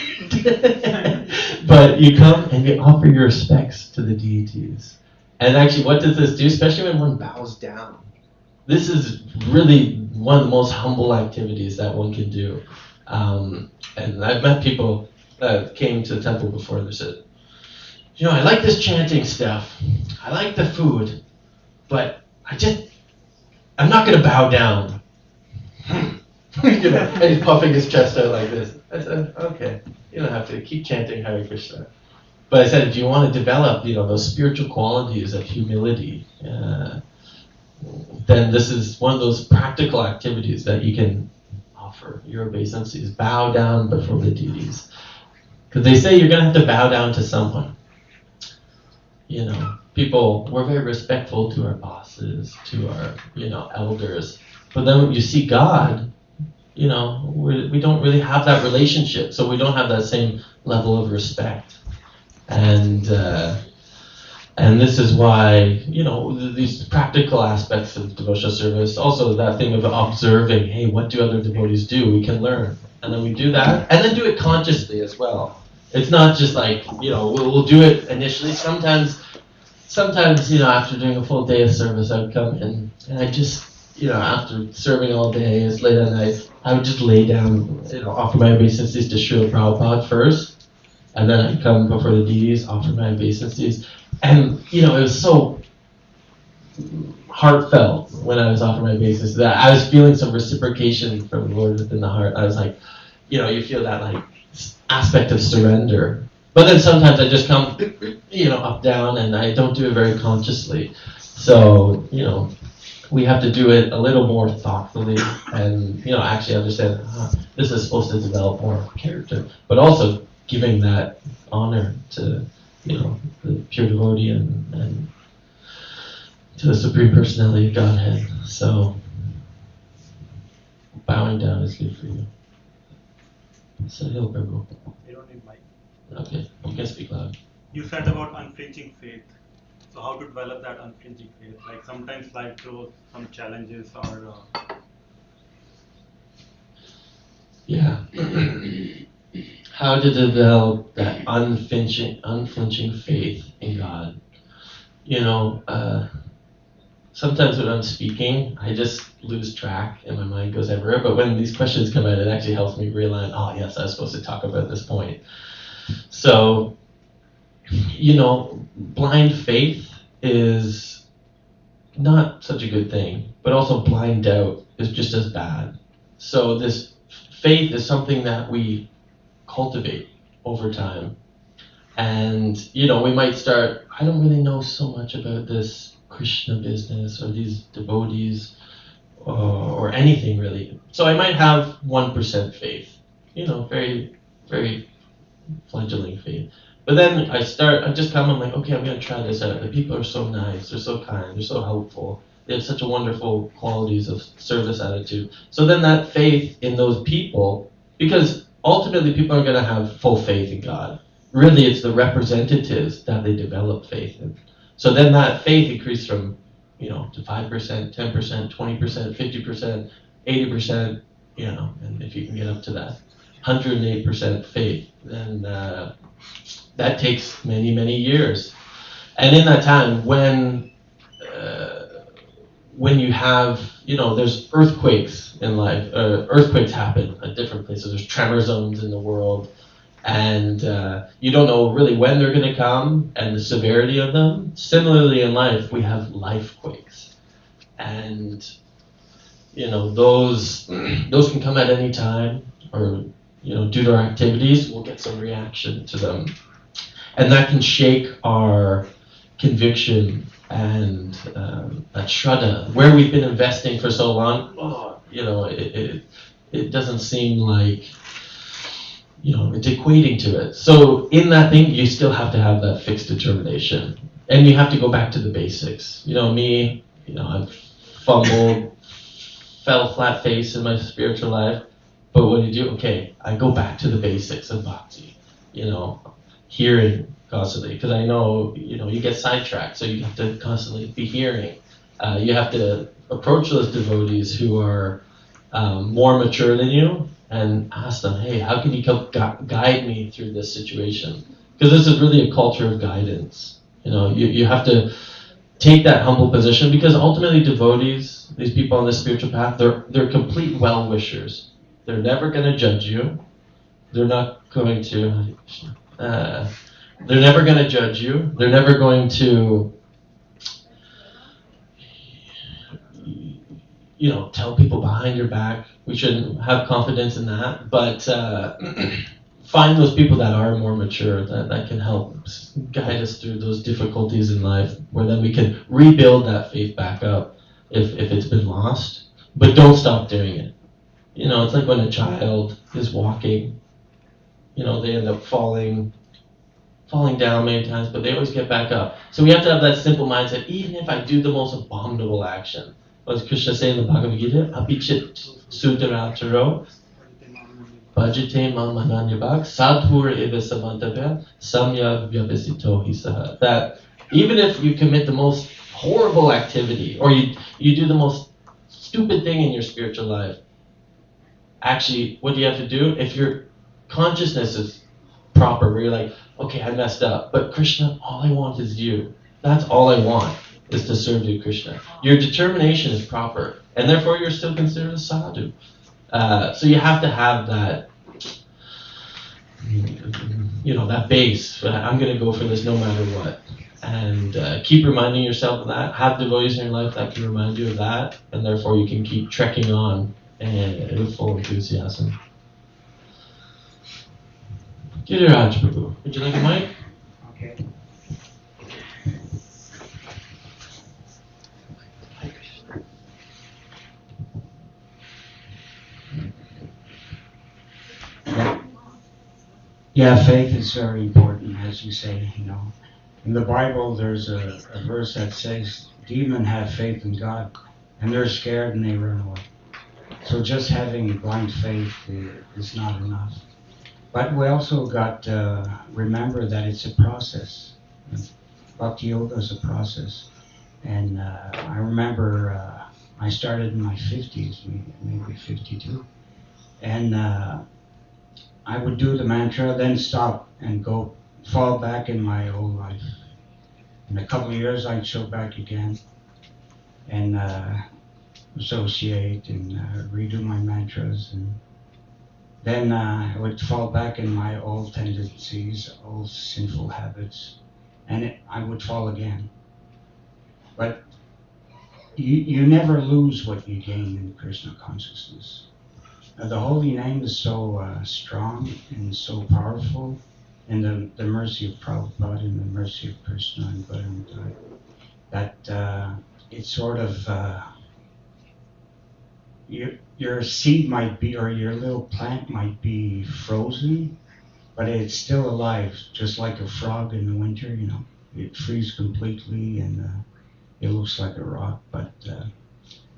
But you come and you offer your respects to the deities. And actually, what does this do? Especially when one bows down. This is really one of the most humble activities that one can do. And I've met people that came to the temple before and they said, I like this chanting stuff. I like the food, but I'm not going to bow down. And he's puffing his chest out like this. I said, okay, you don't have to keep chanting Hare Krishna. But I said, if you want to develop, those spiritual qualities of humility, then this is one of those practical activities that you can offer your obeisances. Bow down before the deities. Because they say you're going to have to bow down to someone. People, we're very respectful to our bosses, to our, elders. But then when you see God, we don't really have that relationship. So we don't have that same level of respect. And this is why, these practical aspects of devotional service, also that thing of observing, hey, what do other devotees do? We can learn. And then we do that, and then do it consciously as well. It's not just like, we'll do it initially. Sometimes, after doing a full day of service, I would come in, and I just, after serving all day, it's late at night, I would just lay down, offer my obeisances to Srila Prabhupada first. And then I'd come before the deities, offer my obeisances. And, it was so heartfelt when I was offering my obeisances that I was feeling some reciprocation from the Lord within the heart. I was like, you feel that, aspect of surrender. But then sometimes I just come, up, down, and I don't do it very consciously. So, we have to do it a little more thoughtfully and, actually understand this is supposed to develop more character. But also giving that honor to, the pure devotee and to the Supreme Personality of Godhead. So, bowing down is good for you. So, hello, Prabhu. You don't need mic. Okay, you can speak loud. You said about unflinching faith. So how to develop that unflinching faith? Like sometimes life throws some challenges or... Yeah. How to develop that unflinching faith in God. Sometimes when I'm speaking, I just lose track and my mind goes everywhere. But when these questions come out, it actually helps me realize, oh yes, I was supposed to talk about this point. So, blind faith is not such a good thing, but also blind doubt is just as bad. So this faith is something that we cultivate over time. And, we might start, I don't really know so much about this Krishna business or these devotees or anything really. So I might have 1% faith, very, very fledgling faith. But then I just come, I'm like, okay, I'm going to try this out. The people are so nice, they're so kind, they're so helpful. They have such a wonderful qualities of service attitude. So then that faith in those people, because ultimately people are going to have full faith in God. Really, it's the representatives that they develop faith in. So then that faith increased from, to 5%, 10%, 20%, 50%, 80%, and if you can get up to that 108% faith, then that takes many, many years. And in that time, when you have, there's earthquakes in life, earthquakes happen at different places. There's tremor zones in the world, and you don't know really when they're going to come and the severity of them. Similarly in life, we have life quakes, and those can come at any time, or due to our activities, we'll get some reaction to them, and that can shake our conviction and that shraddha, where we've been investing for so long. It doesn't seem like it's equating to it. So in that thing, you still have to have that fixed determination, and you have to go back to the basics. I've fumbled, fell flat face in my spiritual life, but what do you do? Okay, I go back to the basics of bhakti. Hearing constantly, because I know you get sidetracked, so you have to constantly be hearing. You have to approach those devotees who are more mature than you and ask them, hey, how can you help guide me through this situation? Because this is really a culture of guidance. You have to take that humble position, because ultimately devotees, these people on the spiritual path, they're complete well-wishers. They're never going to judge you. They're not going to. They're never going to judge you. They're never going to, tell people behind your back. We shouldn't have confidence in that. But find those people that are more mature, that can help guide us through those difficulties in life, where then we can rebuild that faith back up if it's been lost. But don't stop doing it. It's like when a child is walking, they end up falling down many times, but they always get back up. So we have to have that simple mindset, even if I do the most abominable action. What does Krishna say in the Bhagavad Gita? Apichit sudarataro bhajate mam mananyabhak sadhur eva samantavya samya vyabhisito hisaha. That even if you commit the most horrible activity, or you do the most stupid thing in your spiritual life, actually, what do you have to do? If your consciousness is proper, where you're like, okay, I messed up, but Krishna, all I want is you. That's all I want, is to serve you, Krishna. Your determination is proper, and therefore you're still considered a sadhu. So you have to have that, that base. I'm going to go for this no matter what. And keep reminding yourself of that. Have devotees in your life that can remind you of that, and therefore you can keep trekking on with full enthusiasm. Giriraj Prabhu, would you like a mic? Okay. Yeah, faith is very important, as you say, In the Bible, there's a verse that says, demons have faith in God, and they're scared and they run away. So just having blind faith is not enough. But we also got to remember that it's a process. Bhakti Yoga is a process. And I remember I started in my 50s, maybe 52. And I would do the mantra, then stop and go fall back in my old life. In a couple of years, I'd show back again and associate and redo my mantras. And then I would fall back in my old tendencies, old sinful habits, and I would fall again. But you never lose what you gain in Krishna consciousness. The holy name is so strong and so powerful, and the mercy of Prabhupada and the mercy of Krishna and Buddha, that it's sort of your seed might be, or your little plant might be frozen, but it's still alive, just like a frog in the winter. It freezes completely and it looks like a rock. But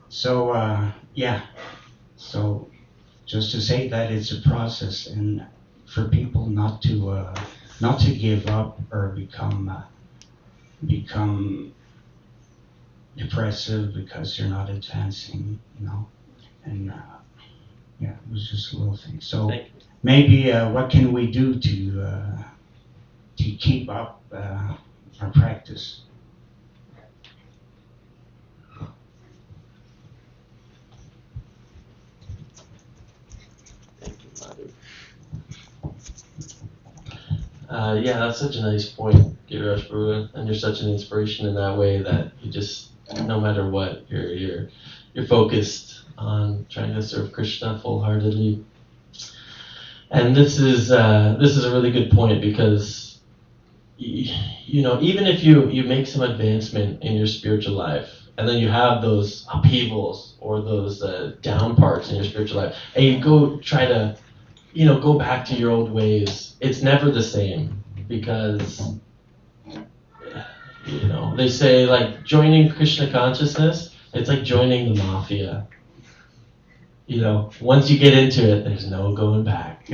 so just to say that it's a process, and for people not to give up or become depressive because you're not advancing, and it was just a little thing. So maybe what can we do to keep up our practice? Yeah, that's such a nice point, Giriraj Prabhu, and you're such an inspiration in that way that you just, no matter what, you're focused on trying to serve Krishna full-heartedly. And this is a really good point, because even if you make some advancement in your spiritual life, and then you have those upheavals or those down parts in your spiritual life, and you go try to go back to your old ways, it's never the same, because they say, like, joining Krishna consciousness, it's like joining the mafia. Once you get into it, there's no going back.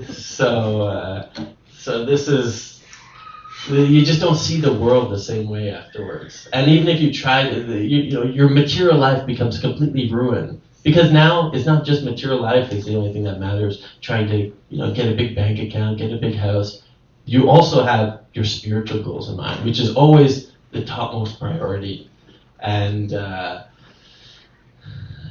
So this is, you just don't see the world the same way afterwards. And even if you try to, your material life becomes completely ruined. Because now it's not just material life is the only thing that matters. Trying to, get a big bank account, get a big house. You also have your spiritual goals in mind, which is always the topmost priority. And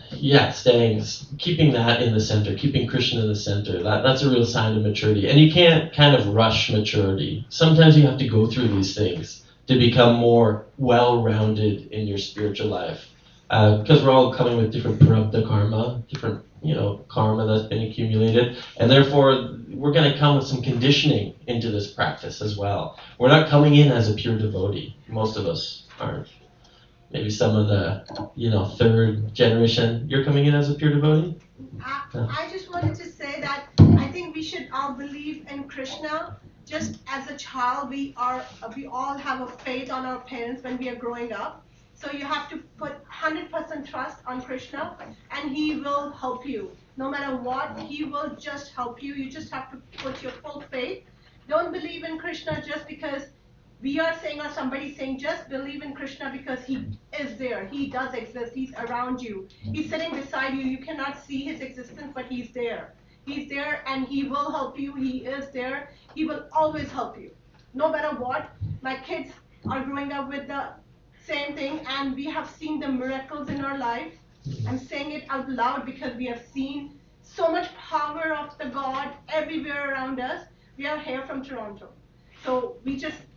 keeping that in the center, keeping Krishna in the center, that's a real sign of maturity. And you can't kind of rush maturity. Sometimes you have to go through these things to become more well-rounded in your spiritual life. Because we're all coming with different prarabdha karma, different karma that's been accumulated, and therefore we're going to come with some conditioning into this practice as well. We're not coming in as a pure devotee. Most of us aren't. Maybe some of the, third generation. You're coming in as a pure devotee? I just wanted to say that I think we should all believe in Krishna. Just as a child, we all have a faith on our parents when we are growing up. So you have to put 100% trust on Krishna, and He will help you. No matter what, He will just help you. You just have to put your full faith. Don't believe in Krishna just because we are saying or somebody's saying. Just believe in Krishna because He is there. He does exist. He's around you. He's sitting beside you. You cannot see His existence, but He's there. He's there and He will help you. He is there. He will always help you. No matter what. My kids are growing up with the same thing, and we have seen the miracles in our life. I'm saying it out loud because we have seen so much power of the God everywhere around us. We are here from Toronto. So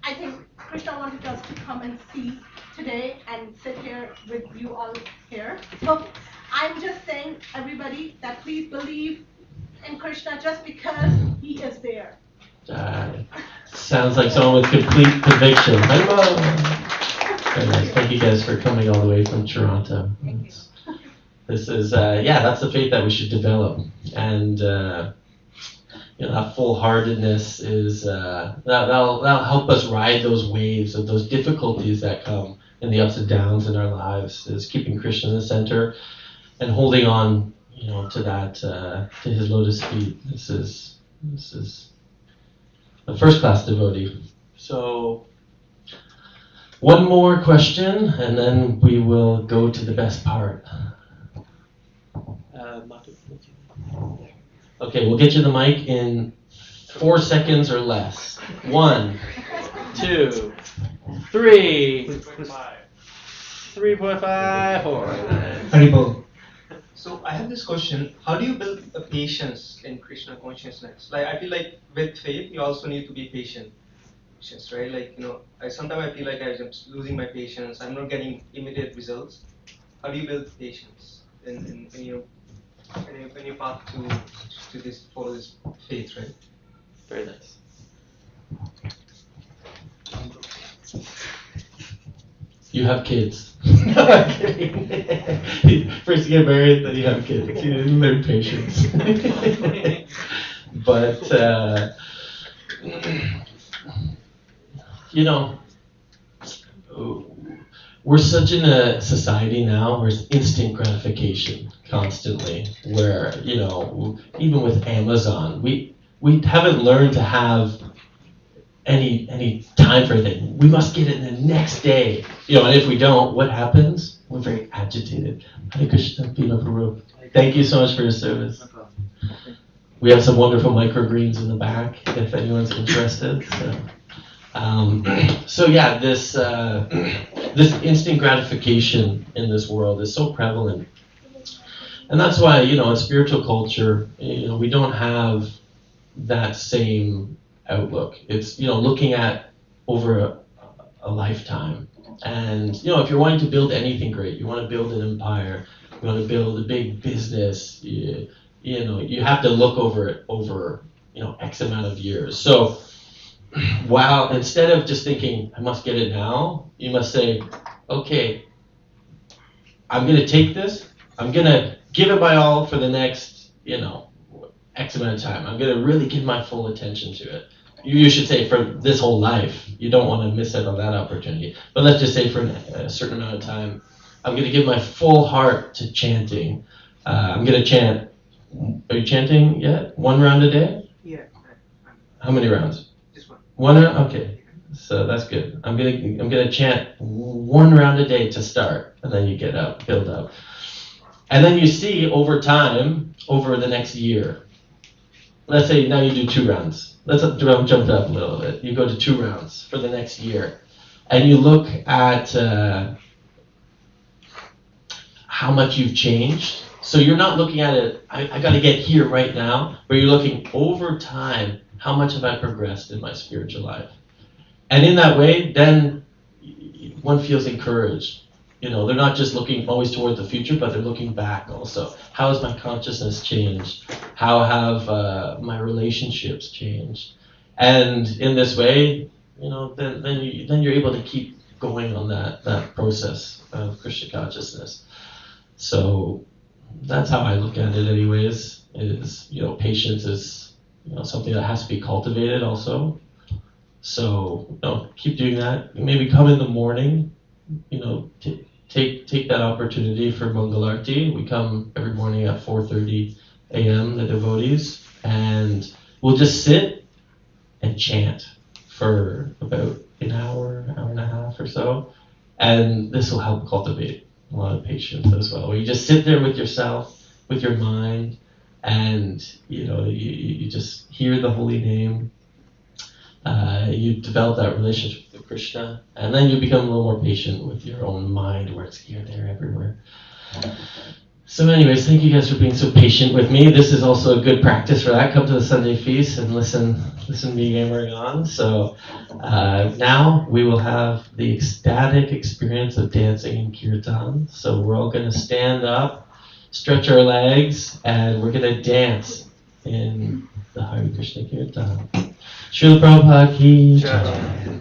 I think Krishna wanted us to come and see today and sit here with you all here. So I'm just saying, everybody, that please believe in Krishna just because He is there. Sounds like someone with complete conviction. Very nice. Thank you guys for coming all the way from Toronto. This is, that's the faith that we should develop. And, that full-heartedness is, that'll help us ride those waves of those difficulties that come in the ups and downs in our lives, is keeping Krishna in the center and holding on, to that, to His lotus feet. This is a first-class devotee. So, one more question, and then we will go to the best part. Okay, we'll get you the mic in 4 seconds or less. 1, 2, 3, 3.5, 4. Haribol. So I have this question: how do you build a patience in Krishna consciousness? Like, I feel like with faith, you also need to be patient. Right? Like, sometimes I feel like I'm losing my patience. I'm not getting immediate results. How do you build patience in your path to this, follow this faith, right? Very nice. You have kids. No, I'm kidding. First you get married, then you have kids. You learn patience. But we're such in a society now where it's instant gratification constantly, where, even with Amazon, we haven't learned to have any time for anything. We must get it the next day. And if we don't, what happens? We're very agitated. Hare Krishna, Prabhu. Thank you so much for your service. We have some wonderful microgreens in the back if anyone's interested. This instant gratification in this world is so prevalent. And that's why, in spiritual culture, we don't have that same outlook. It's, looking at over a lifetime. And, if you're wanting to build anything great, you want to build an empire, you want to build a big business, you have to look over it over, X amount of years. So, while instead of just thinking, I must get it now, you must say, okay, I'm going to take this, I'm going to give it my all for the next, X amount of time. I'm going to really give my full attention to it. You should say for this whole life. You don't want to miss out on that opportunity. But let's just say for a certain amount of time, I'm going to give my full heart to chanting. I'm going to chant. Are you chanting yet? 1 round a day? Yeah. How many rounds? Just one. 1 round? Okay. So that's good. I'm gonna chant 1 round a day to start, and then you get up, build up. And then you see over time, over the next year, let's say now you do 2 rounds. Let's jump it up a little bit. You go to 2 rounds for the next year. And you look at how much you've changed. So you're not looking at it, I got to get here right now, but you're looking over time, how much have I progressed in my spiritual life? And in that way, then one feels encouraged. They're not just looking always toward the future, but they're looking back also. How has my consciousness changed? How have my relationships changed? And in this way, then you're able to keep going on that process of Krishna consciousness. So that's how I look at it anyways, is, patience is, something that has to be cultivated also. So, keep doing that. Maybe come in the morning, take that opportunity for Mangalarti. We come every morning at 4:30 a.m., the devotees, and we'll just sit and chant for about an hour and a half or so. And this will help cultivate a lot of patience as well, where you just sit there with yourself, with your mind, and you just hear the holy name. You develop that relationship with Krishna, and then you become a little more patient with your own mind, where it's here, there, everywhere. So anyways, thank you guys for being so patient with me. This is also a good practice for that. Come to the Sunday feast and listen to me yammering on. So now we will have the ecstatic experience of dancing in kirtan. So we're all going to stand up, stretch our legs, and we're going to dance in the Hare Krishna kirtan. Srila Prabhupada ki jai.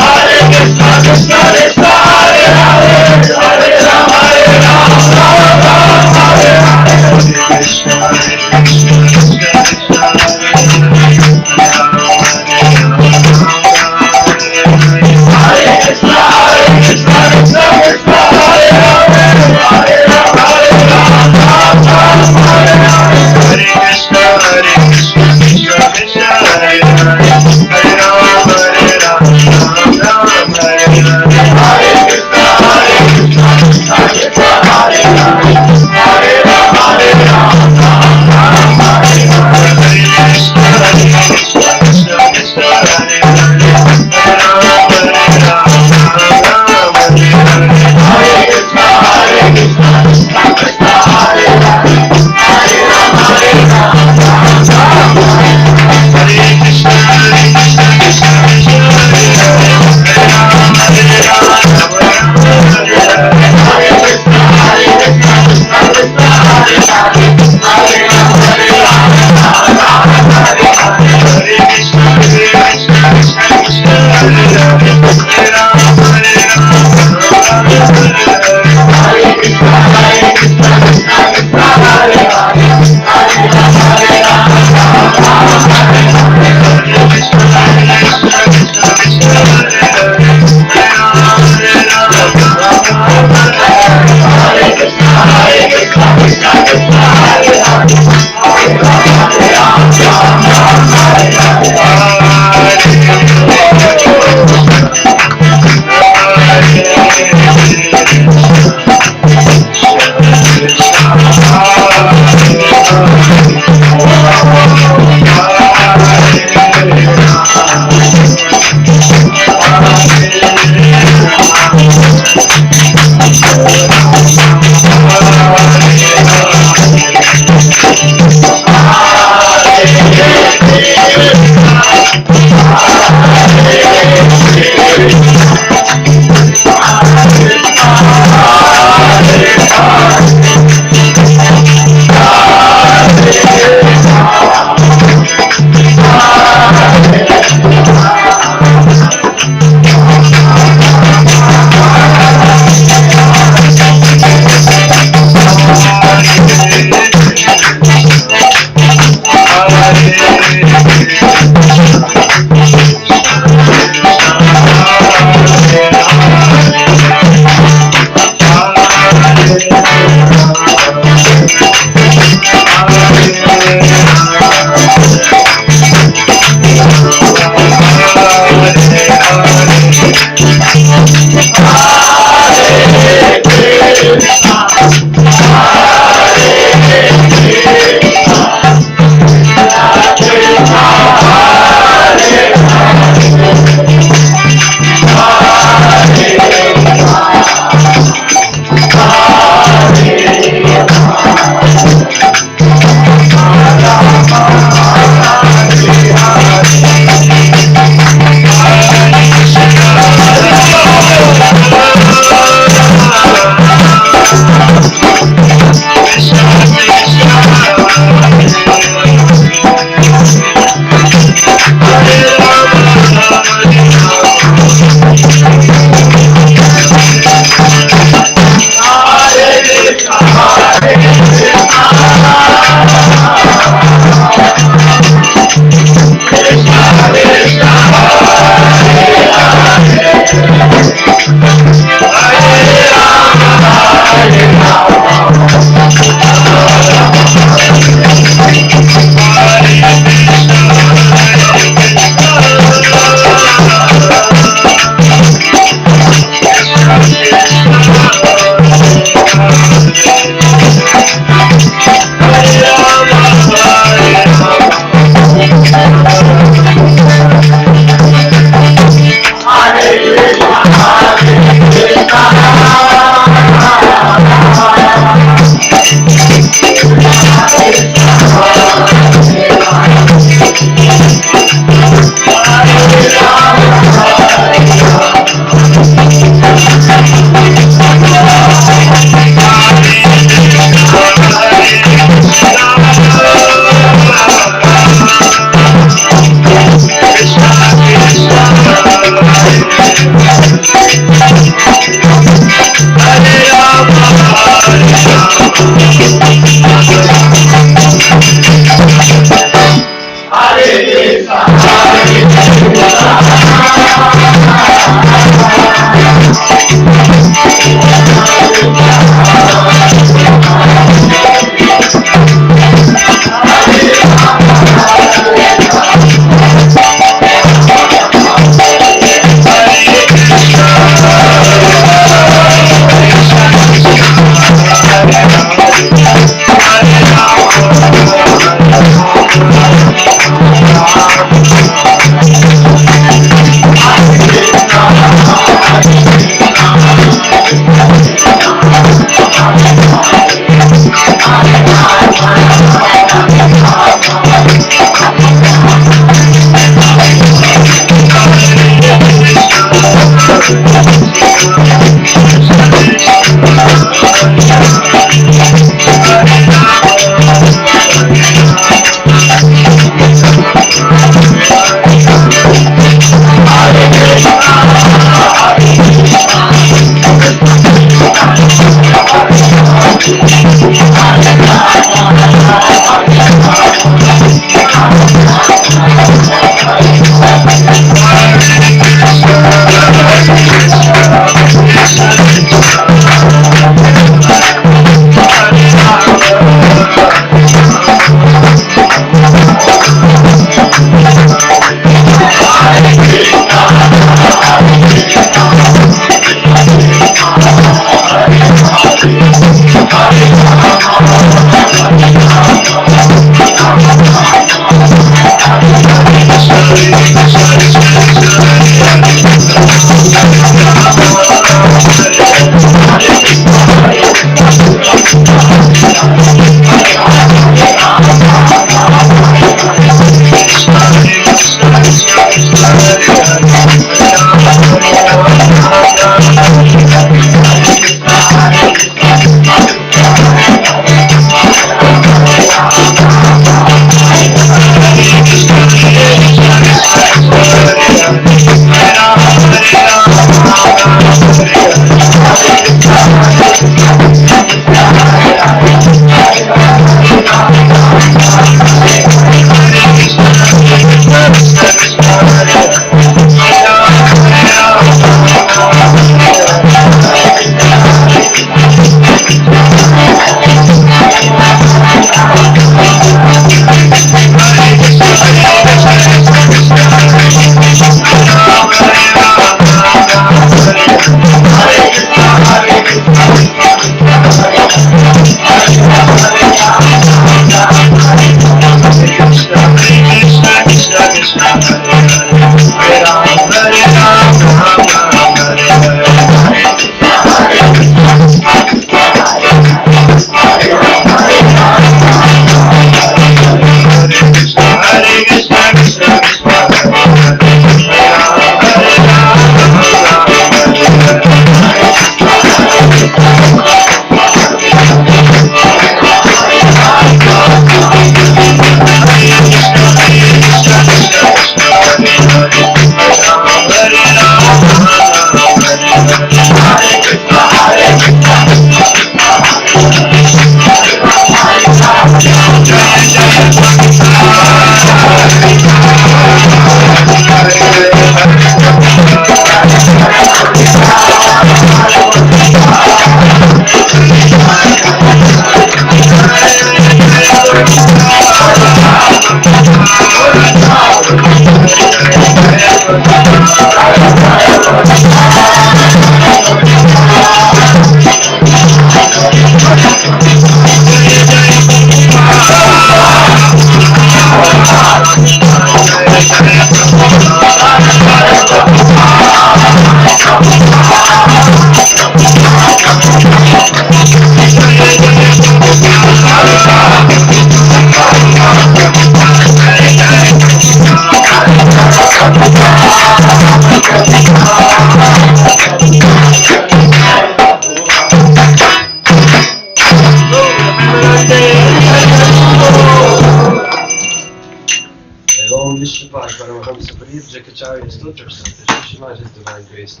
His divine grace.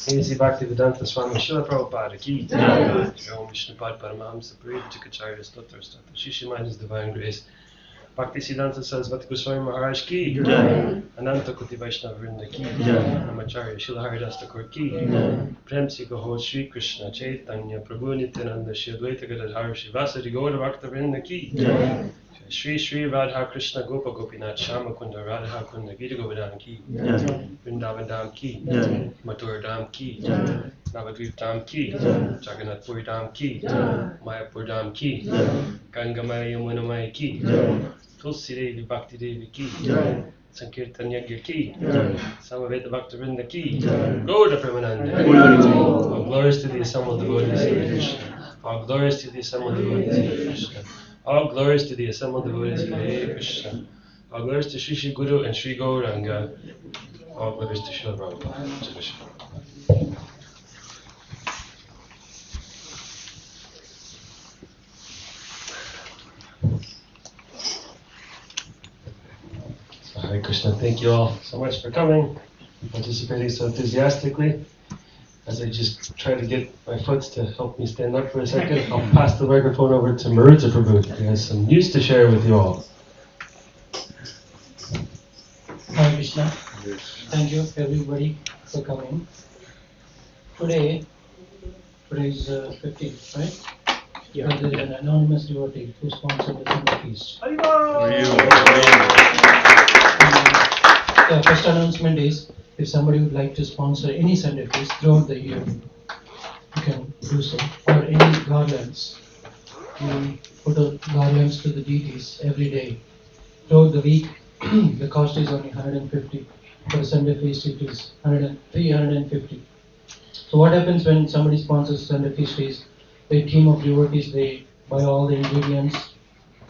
A.C. Bhaktivedanta Swami Srila Prabhupada ki Jai. Om Vishnupad Paramahamsa Parivajikacharya Stotra Statra Shishima His divine grace. Bhaktisiddhanta Sarasvati Goswami Maharaj ki Jai. Ananta Koti Vaishnava Vrinda ki Jai. Namacharya Srila Haridas Thakur ki Jai. Prem Si Gaho Shri Krishna Chaitanya Prabhu Nityananda Shri Advaita Gadadhar Shivasari Gaura Bhakta Vrinda ki Jai. Shri Shri Radha Krishna Gopa Gopinath Shama Kunda Radha Kunda Gita Govardhan ki Vrindavan Dham ki Mathura Dham ki Navadvip Dham ki Jagannath Puri Dham ki Mayapur Dham ki Gangamaya Yamunamaya ki Tulsi Devi Bhakti Devi ki Sankirtan Yagya ki Samaveta Bhakta Vrinda ki Gauda Premananda. All glories to the assembled devotees of Krishna. All glories to the assembled devotees of Krishna. All glories to the assembled devotees of Hare Krishna. All glories to Shri Shri Guru and Shri Gauranga. All glories to Srila Prabhupada. Hare Krishna, thank you all so much for coming, participating so enthusiastically. As I just try to get my foot to help me stand up for a second, I'll pass the microphone over to Marutha Prabhu, who has some news to share with you all. Hare Krishna. Thank you everybody for coming. Today is 15th, right? Yeah. There is an anonymous devotee who sponsored the Sunday feast. The first announcement is, if somebody would like to sponsor any Sunday feast throughout the year, you can do so. Or any garlands. You put out garlands to the deities every day. Throughout the week, the cost is only 150. For the Sunday feast, it is 350. So what happens when somebody sponsors Sunday feast is, a team of devotees, they buy all the ingredients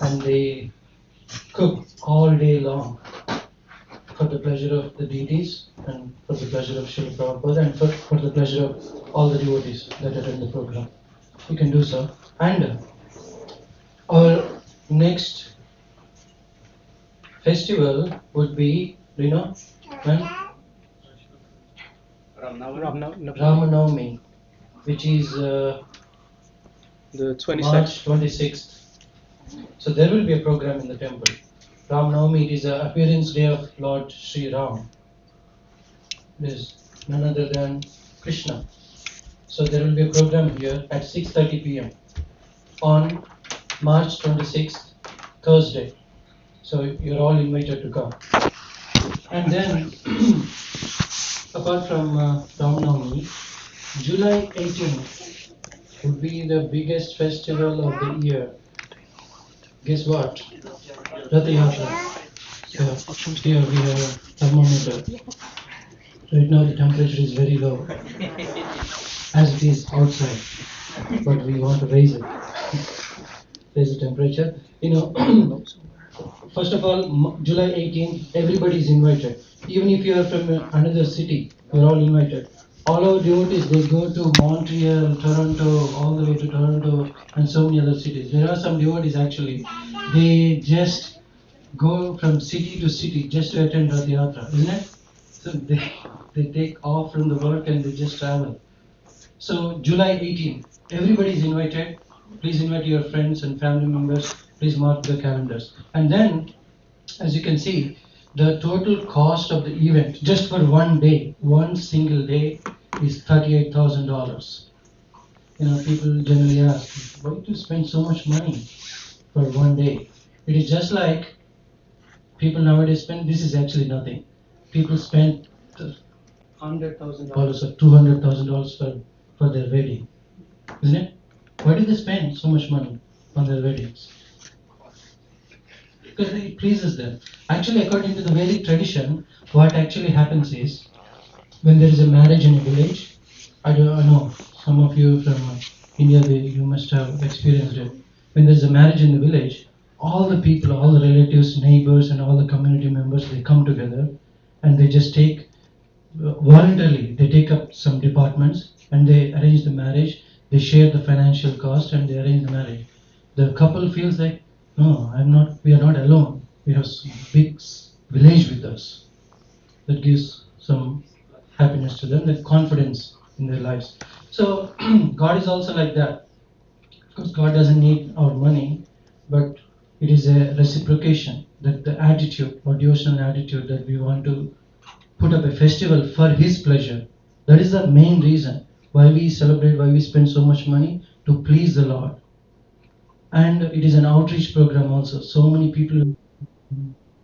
and they cook all day long for the pleasure of the deities and for the pleasure of Srila Prabhupada and for the pleasure of all the devotees that attend the program. You can do so. And our next festival would be, do you know, when? Ramanavami, which is The 22nd. March 26th. So there will be a program in the temple. Ram Navami, it is the appearance day of Lord Sri Ram. It is none other than Krishna. So there will be a program here at 6:30 p.m. on March 26th, Thursday. So you're all invited to come. And then, apart from Ram Navami, July 18th would be the biggest festival of the year. Guess what? Rath Yatra. Here we have a thermometer. Right now the temperature is very low, as it is outside, but we want to raise it. Raise the temperature. You know, first of all, July 18th, everybody is invited. Even if you are from another city, you are all invited. All our devotees, they go to Montreal, Toronto, all the way to Toronto, and so many other cities. There are some devotees actually, they just go from city to city just to attend Rath Yatra, isn't it? So they take off from the work and they just travel. So July 18th, everybody is invited. Please invite your friends and family members. Please mark the calendars. And then, as you can see, the total cost of the event, just for one day, one single day, is $38,000. You know, people generally ask, why do you spend so much money for one day? It is just like people nowadays spend, this is actually nothing. People spend $100,000 or $200,000 for their wedding, isn't it? Why do they spend so much money on their weddings? Because it pleases them. Actually, according to the Vedic tradition, what actually happens is, when there is a marriage in a village, I know some of you from India, you must have experienced it. When there is a marriage in the village, all the people, all the relatives, neighbors, and all the community members, they come together and they just take, voluntarily, they take up some departments and they arrange the marriage, they share the financial cost and they arrange the marriage. The couple feels like, no, we are not alone. We have some big village with us. That gives some happiness to them, that confidence in their lives. So God is also like that. Of course, God doesn't need our money, but it is a reciprocation, that the attitude or devotional attitude that we want to put up a festival for His pleasure. That is the main reason why we celebrate, why we spend so much money, to please the Lord. And it is an outreach program also. So many people.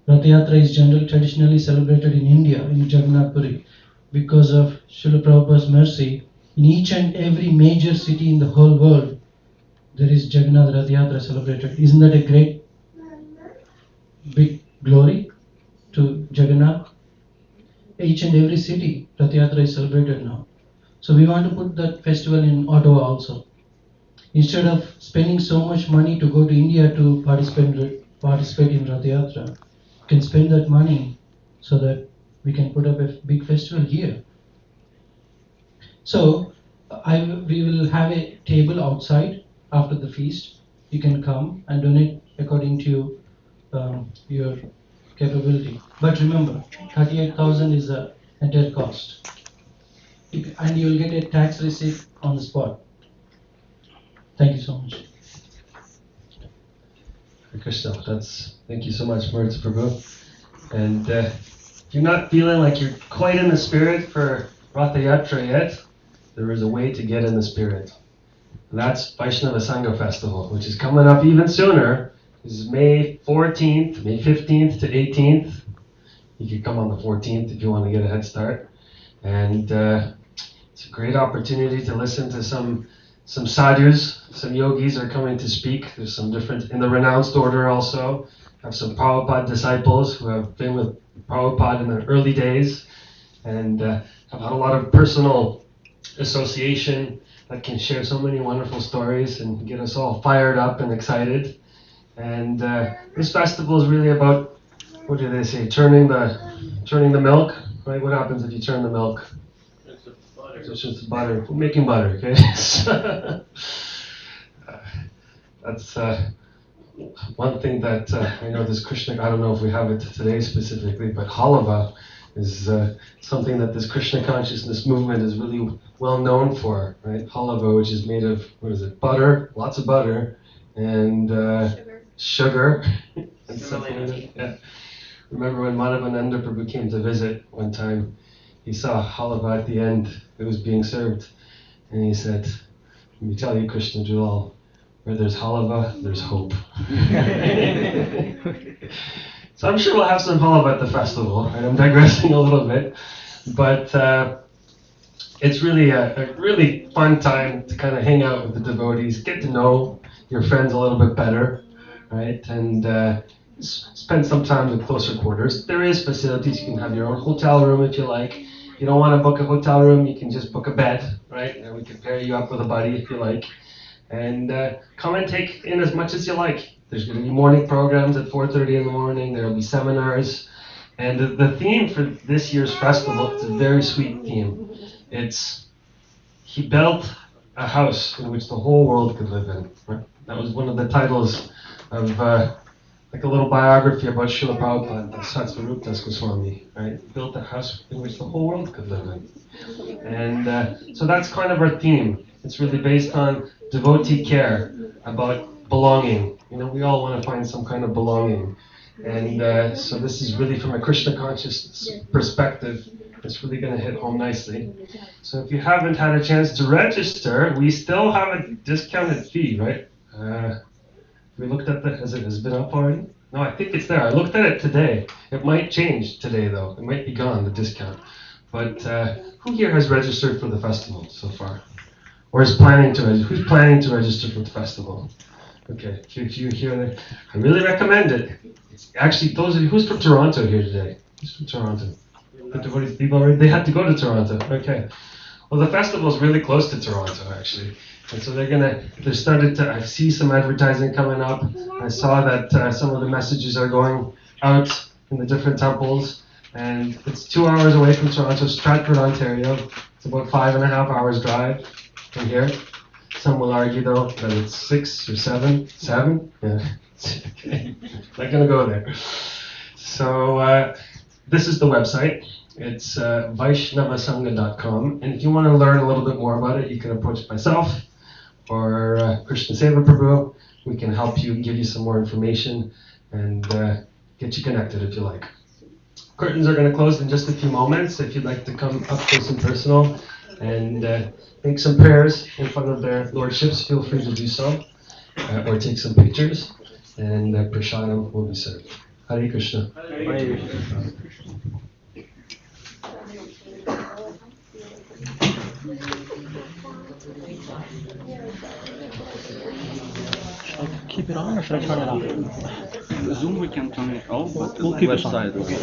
Rath Yatra is traditionally celebrated in India, in Jagannath Puri. Because of Srila Prabhupada's mercy, in each and every major city in the whole world, there is Jagannath Rath Yatra celebrated. Isn't that a great, big glory to Jagannath? Each and every city, Rath Yatra is celebrated now. So we want to put that festival in Ottawa also. Instead of spending so much money to go to India to participate in Rath Yatra, you can spend that money so that we can put up a big festival here. So we will have a table outside after the feast. You can come and donate according to your capability. But remember, 38,000 is the entire cost, and you will get a tax receipt on the spot. Thank you so much. Krishna, thank you so much, Murtz Prabhu. And if you're not feeling like you're quite in the spirit for Ratha Yatra yet, there is a way to get in the spirit. And that's Vaishnava Sangha Festival, which is coming up even sooner. This is May 14th, May 15th to 18th. You can come on the 14th if you want to get a head start. And it's a great opportunity to listen to some sadhus, some yogis are coming to speak. There's some different, in the renounced order also. Have some Prabhupada disciples who have been with Prabhupada in the early days and have had a lot of personal association that can share so many wonderful stories and get us all fired up and excited. And this festival is really about, what do they say, turning the milk, right? What happens if you turn the milk? It's just butter. We're making butter, okay? That's one thing that I know this Krishna, I don't know if we have it today specifically, but halava is something that this Krishna consciousness movement is really well known for, right? Halava, which is made of, butter, lots of butter, and sugar. And something. Yeah. Remember when Madhavananda Prabhu came to visit one time, he saw halava at the end, it was being served, and he said, let me tell you, Krishna Julal, where there's halava, there's hope. So I'm sure we'll have some halava at the festival, and I'm digressing a little bit, but it's really a really fun time to kind of hang out with the devotees, get to know your friends a little bit better, right, and spend some time in closer quarters. There is facilities, you can have your own hotel room if you like. If you don't want to book a hotel room, you can just book a bed, right? And we can pair you up with a buddy if you like. And come and take in as much as you like. There's going to be morning programs at 4:30 in the morning. There will be seminars. And the theme for this year's festival, it's a very sweet theme. It's, he built a house in which the whole world could live in. Right? That was one of the titles of like a little biography about Srila Prabhupada by Satsvarup Das Goswami, right? Built a house in which the whole world could live in. And so that's kind of our theme. It's really based on devotee care, about belonging. You know, we all want to find some kind of belonging. And so this is really from a Krishna consciousness perspective. It's really going to hit home nicely. So if you haven't had a chance to register, we still have a discounted fee, right? We looked at has it been up already? No, I think it's there. I looked at it today. It might change today though. It might be gone, the discount. But who here has registered for the festival so far? Or is planning to register? Who's planning to register for the festival? Okay, if you're here, I really recommend it. It's actually, those of you, who's from Toronto here today? Who's from Toronto? The devotees, people already, they had to go to Toronto. Okay. Well, the festival is really close to Toronto, actually. And so I see some advertising coming up. I saw that some of the messages are going out in the different temples. And it's 2 hours away from Toronto, Stratford, Ontario. It's about 5.5 hours drive from here. Some will argue, though, that it's 6 or 7. 7? Yeah. Okay. Not going to go there. So this is the website. It's vaishnavasangha.com. And if you want to learn a little bit more about it, you can approach myself or Krishna Seva Prabhu. We can help you, give you some more information, and get you connected if you like. Curtains are going to close in just a few moments. If you'd like to come up close and personal and make some prayers in front of their lordships, feel free to do so, or take some pictures, and prasadam will be served. Hare Krishna. Hare Krishna. Should I keep it on or should I turn it off? Zoom we can turn it off, but we'll keep it on. Okay.